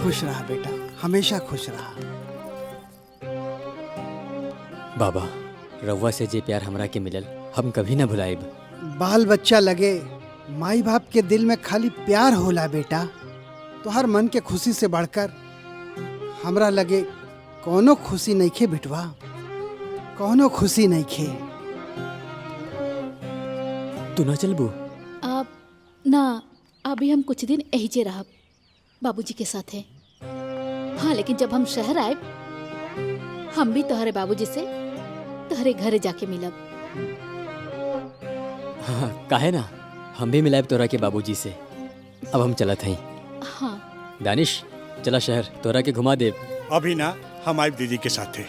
खुश रहा बेटा, हमेशा खुश रहा। बाबा, रउआ से जे प्यार हमरा के मिलल हम कभी ना भुलाएब। बाल बच्चा लगे माई बाप के दिल में खाली प्यार होला बेटा। तो हर मन के खुशी से बढ़कर हमरा लगे कोनो खुशी नहीं खे बिटवा, कोनो खुशी नहीं खे। तू ना चलबू? अब ना, अभी हम कुछ दिन एहिजे रहब बाबूजी के साथ है। हाँ, लेकिन जब हम शहर आए हम भी तोहरे बाबूजी से तोहरे घर जाके मिलब। हाँ, काहे ना, हम भी मिलाएब तोरा के बाबूजी से। अब हम चलत हई। हाँ। दानिश, चला शहर तोरा के घुमा दे। अभी ना हम आए दीदी के साथे।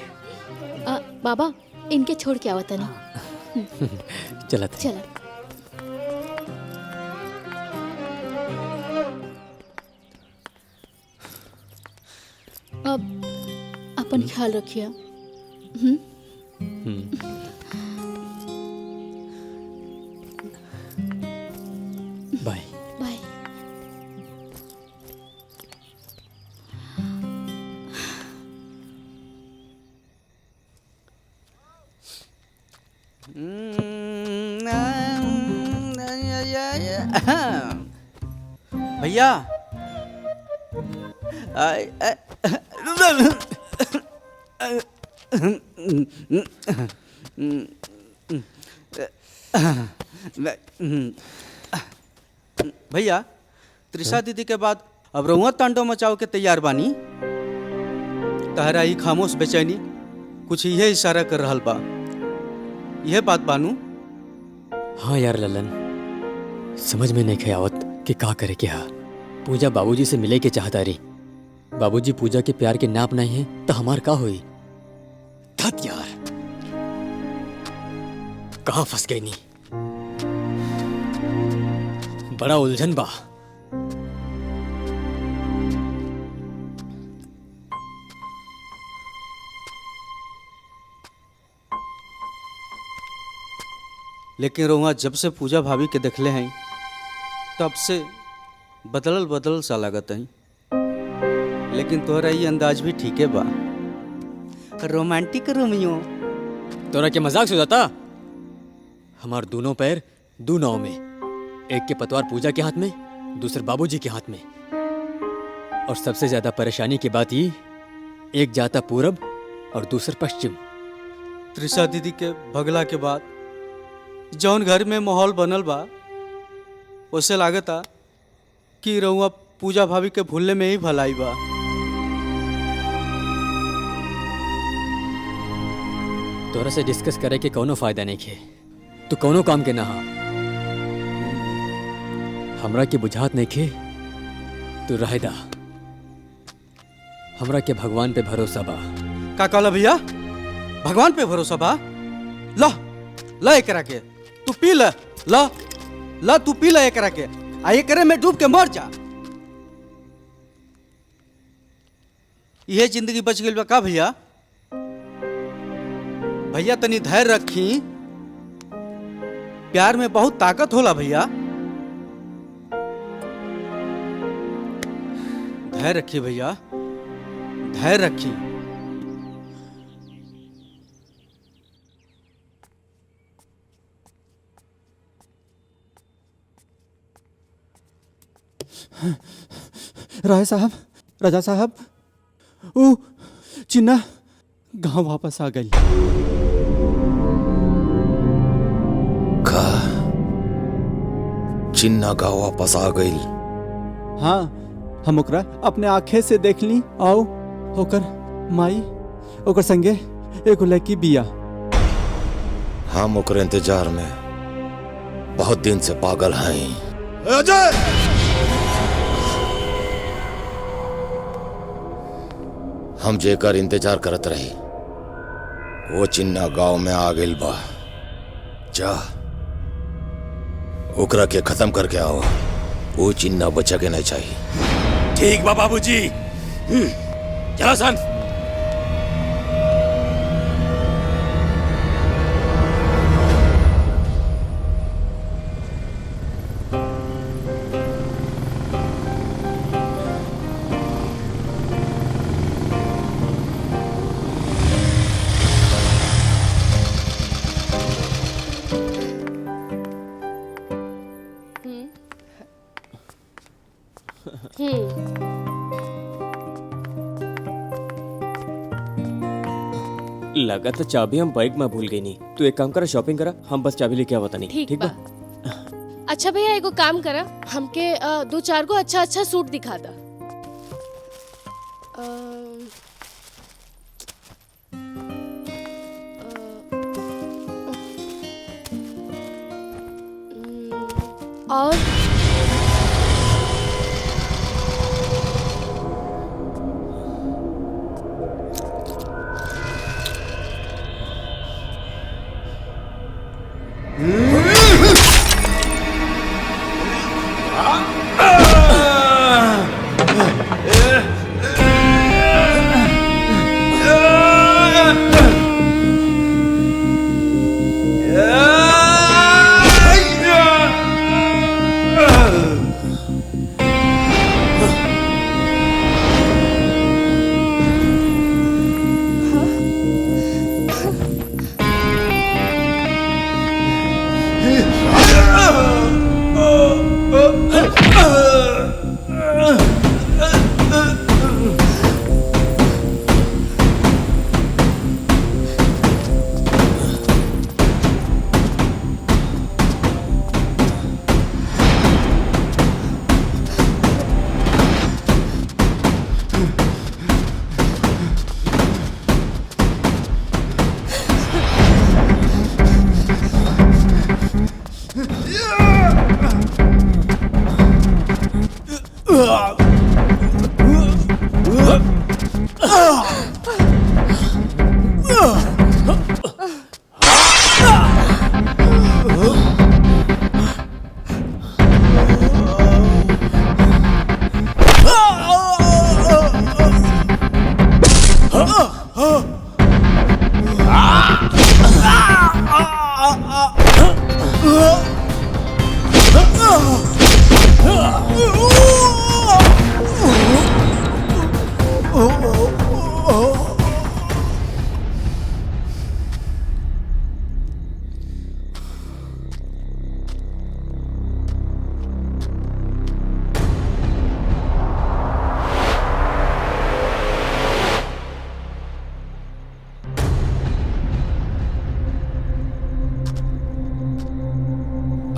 बाबा इनके छोड़ के आवता नहीं। चला चला। अब अपन ख्याल रखिए। Bye bye. भैया भैया त्रिशा दीदी के बाद अब रउआ तांडव मचाओ के तैयार बानी। तहरा ही खामोश बेचैनी कुछ यह इशारा कर रहल बा, यह बात बानू? हाँ यार ललन, समझ में नहीं खे आवत कि का करे क्या। पूजा बाबूजी से मिले के चाहता रही। बाबूजी पूजा के प्यार के नाप नहीं है तो हमार का हुई? धत यार, कहाँ फंस गई नी? बड़ा उलझन बा। लेकिन रउआ जब से पूजा भाभी के देखले हैं तब से बदलल सा लागत है। लेकिन तोहरा ये अंदाज भी ठीक है बा, रोमांटिक रोमियो। तोरा के मजाक से जाता? हमार दोनों पैर दो नाव में, एक के पतवार पूजा के हाथ में, दूसरे बाबूजी के हाथ में। और सबसे ज्यादा परेशानी की बात ये, एक जाता पूरब और दूसरा पश्चिम। त्रिशा दीदी के भगला के बाद जौन घर में माहौल बनल बा, उसे लागता कि रउआ पूजा भाभी के भूलने में ही भलाई बा। तोरा से डिस्कस करे के कोनो फायदा नहीं खे। तू कोनो काम के ना हा। हमरा के बुझात नहीं खे, तू रहे दा। हमरा के भगवान पे भरोसा बा। का कहला भैया? भगवान पे भरोसा बा? ला एकरा के तू पी ला तू पी ला एकरा के, आ एकरे में डूब के मर जा। यह जिंदगी बच गई बा का भैया? भैया तनी धैर्य रखी, प्यार में बहुत ताकत होला भैया। धैर्य रखी भैया, धैर्य रखी। राय साहब, राजा साहब, ओ चिन्ना गांव वापस आ गई। का चिन्ना गांव वापस आ गई? हाँ, हम ओकरा अपने आंखें से देख ली। आओ ओकर माई ओकर संगे एगो लड़की बिया। हम ओकर इंतजार में बहुत दिन से पागल हैं। अजय! हम जेकर इंतजार करत रही, वो चिन्ना गांव में आ गई बा। जा ओकरा के खत्म करके आओ। वो चिन्ना बचा के नहीं चाहिए। ठीक बा बाबूजी। चला सन। लगा तो चाबी हम बाइक में भूल गई नहीं। तू एक काम करा, शॉपिंग करा, हम बस चाबी लेके आवता नहीं। ठीक बा। अच्छा भैया एगो काम करा, हमके 2-4 गो अच्छा अच्छा सूट दिखा दा। और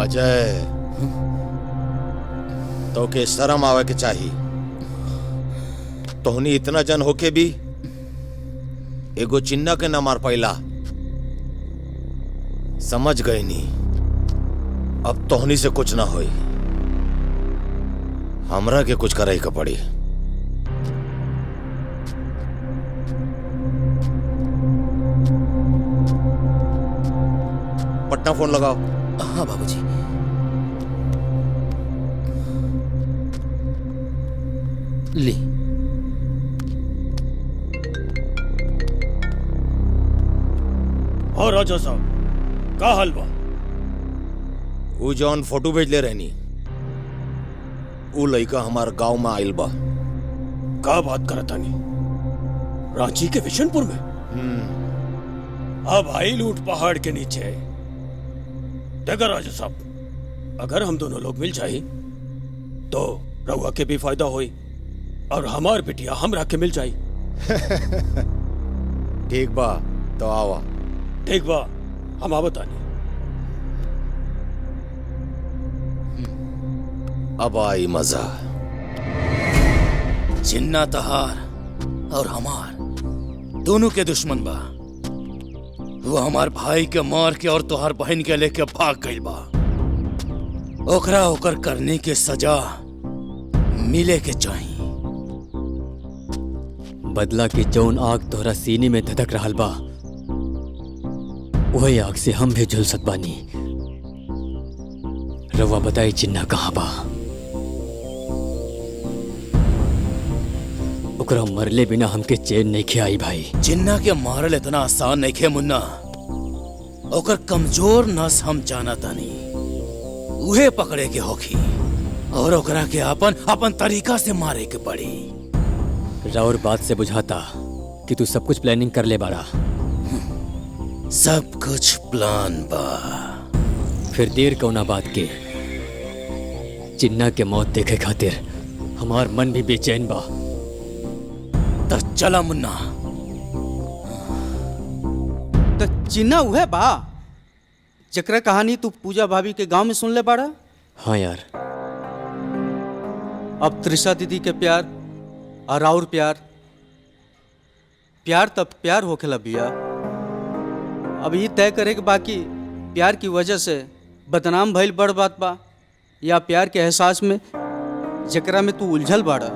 अजय, तो के शर्म आवे के चाहिए। तोहनी इतना जन होके भी एगो चिन्ना के न मार पाइला। समझ गए नी, अब तोहनी से कुछ ना होई। हमरा के कुछ करे के पड़ी। पटना फोन लगाओ। हाँ बाबूजी। ली। और राजा साहब का हाल बा? वो जौन फोटो भेजले रहनी, वो लड़का हमार गांव में आइल बा। का बात करतानी? रांची के विशनपुर में? अब आइल ऊंट पहाड़ के नीचे। देखा राजा साहब, अगर हम दोनों लोग मिल जाए तो रउआ के भी फायदा होई और हमार बिटिया हमरा के मिल जाई। ठीक बा, तो आवा। ठीक बा, हम आवतानी। अब आई मजा। चिन्ना तहार और हमार दोनों के दुश्मन बा। वो हमार भाई के मार के और तोहार बहन के लेके भाग गई बा। ओकरा ओकर करने के सजा मिले के चाहिए। बदला की जौन आग तोहरा सीने में धधक रहल बा, वही आग से हम भी झुलसत बानी। रवा बताई चिन्ना कहाँ बा? ओकरा मरले बिना हमके चैन नहीं खे आई भाई। चिन्ना के मारल इतना आसान नहीं खे मुन्ना। ओकर कमजोर नस हम जाना तानी, उहे पकड़े के होखी और ओकरा के अपन तरीका से मारे के पड़ी। राउर बात से बुझाता कि तू सब कुछ प्लानिंग कर ले बाड़ा। सब कुछ प्लान बा। फिर देर कौना बात के? चिन्ना के मौत देखे खातिर हमार मन भी बेचैन बा। तो चला मुन्ना। तो चिन्ना उहे बा जकरा कहानी तू पूजा भाभी के गांव में सुन ले बाड़ा। हाँ यार। अब त्रिशा दीदी के प्यार और और प्यार तब प्यार होखेला बिया। अब ये तय करे के बाकी प्यार की वजह से बदनाम भइल बड़ बात बा, या प्यार के एहसास में जकरा में तू उलझल बाड़ा।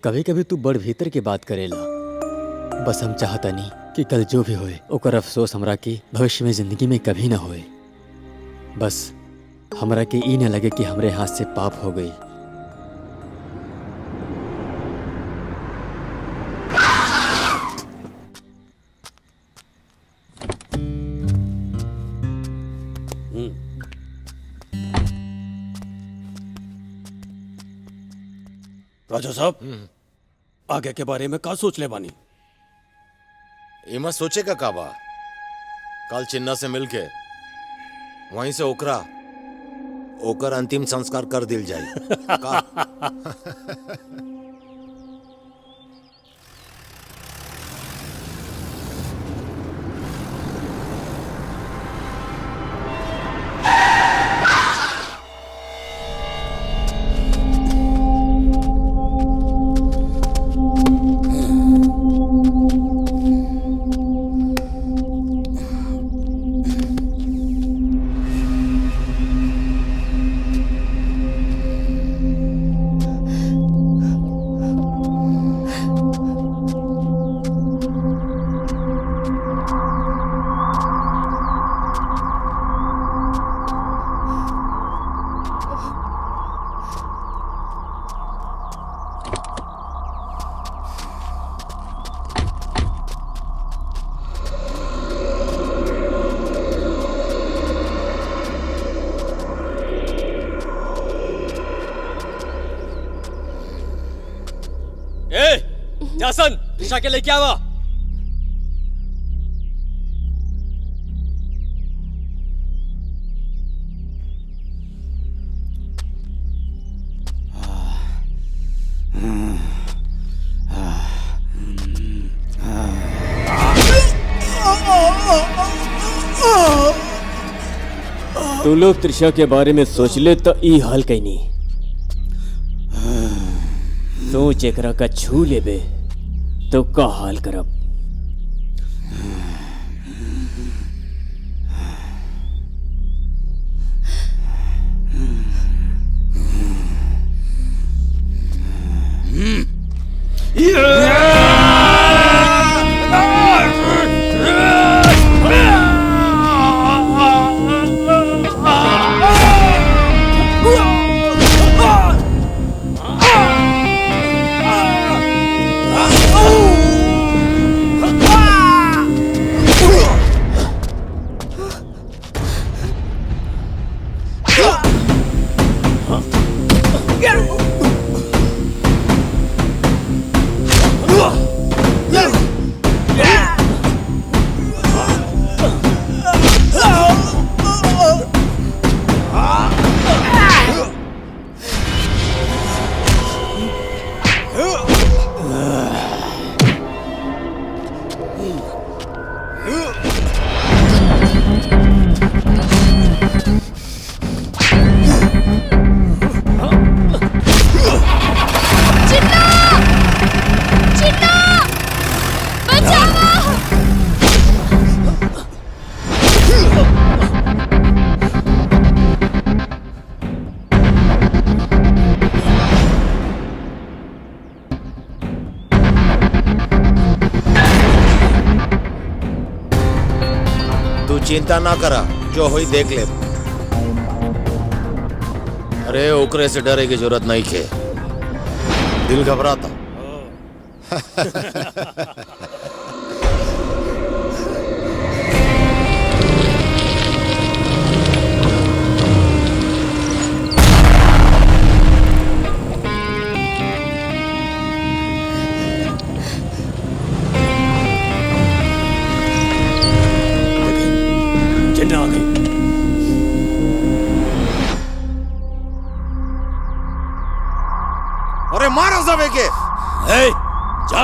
कभी कभी तू बड़ भीतर की बात करेला। बस हम चाहता नहीं कि कल जो भी होए ओकर अफसोस हमरा की भविष्य में जिंदगी में कभी ना होए। बस हमरा के ई न लगे कि हमरे हाथ से पाप हो गई। राजा साहब, आगे के बारे में का सोच ले बानी? इमा सोचे का काबा? कल चिन्ना से मिलके वहीं से ओकर अंतिम संस्कार कर दिल जाए का? ए जासन त्रिशा के लेके आवा। तू लोग त्रिशा के बारे में सोच ले तो ई हाल कहीं नहीं। सोच एकरा का छू लेबे तो का हाल करब। चिंता ना करा, जो हुई देख ले। अरे ओकरे से डरे की जरूरत नहीं खे, दिल घबराता। अरे मारो सबे के। जा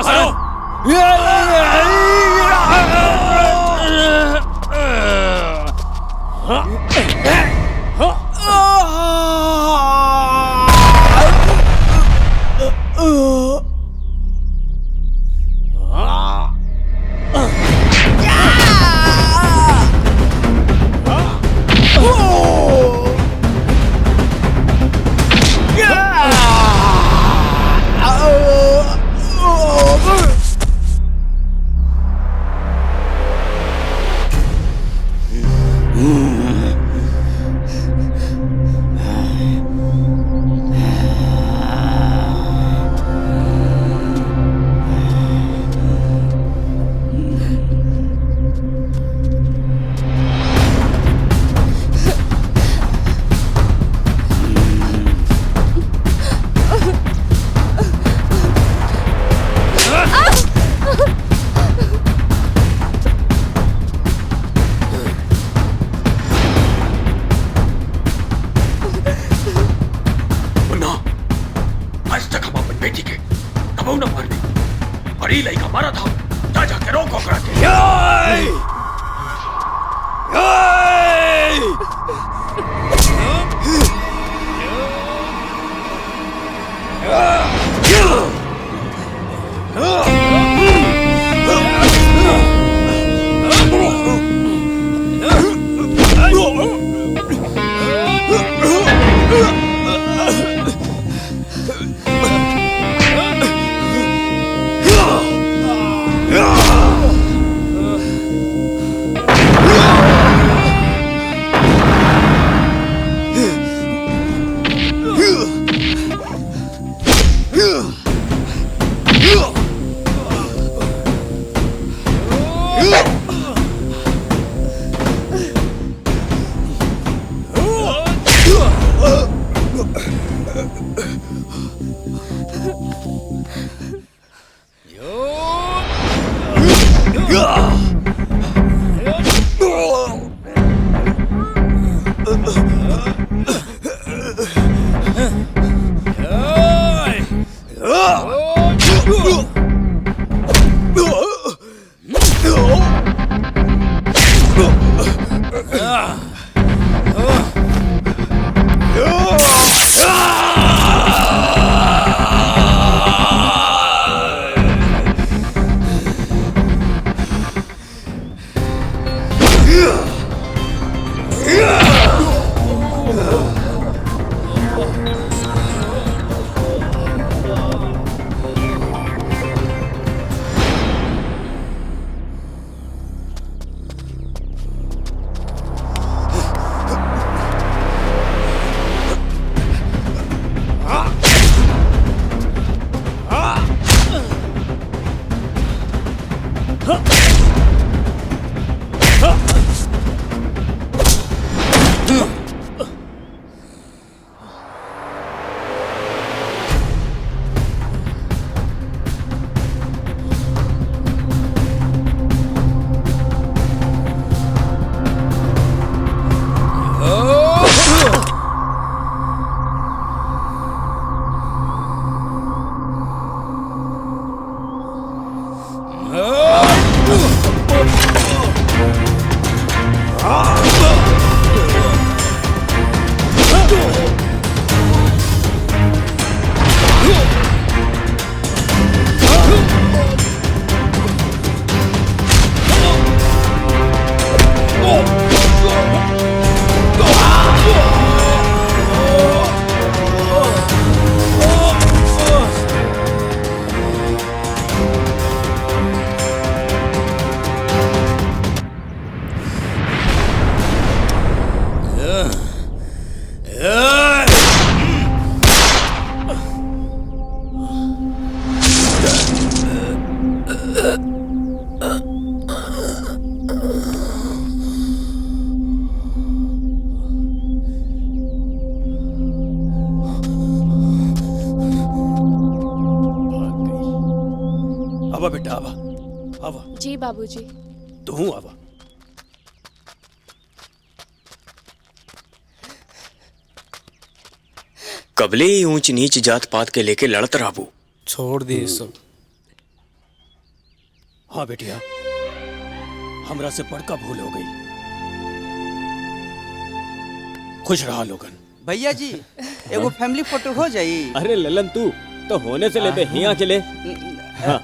आवा बेटा आवा आवा। जी बाबूजी। तू आवा। कबले ही ऊंच नीच जात पात के लेके लड़त रहबू। छोड़ दे सब। हाँ बेटिया, हमरा से बड़का भूल हो गई। खुश रहा लोगन। भैया जी एगो फैमिली फोटो हो जाई। अरे ललन तू तो होने से लेते यहाँ चले। हाँ।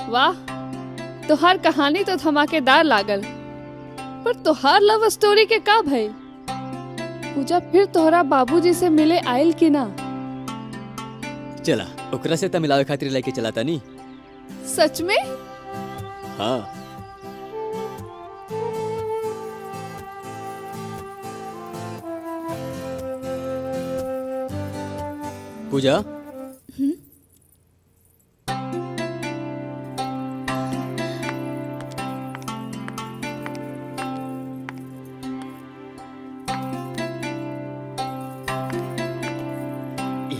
वाह, तोहार कहानी तो धमाकेदार लागल, पर तोहार लव स्टोरी के का भइल? पूजा फिर तोहरा बाबूजी से मिले आयल की ना? चला ओकरा से त मिलावे खातिर लेके चला तानी। सच में? हाँ। पूजा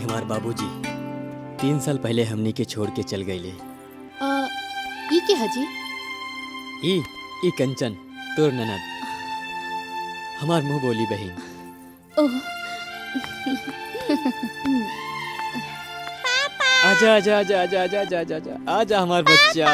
हमार बाबूजी 3 साल पहले हमनी के छोड़ के चल गईले। ई के हजी? ई कंचन तोर ननद, हमार मुंह बोली बहन। ओह आजा आजा आजा आजा आजा आजा आजा आजा हमार बच्चा।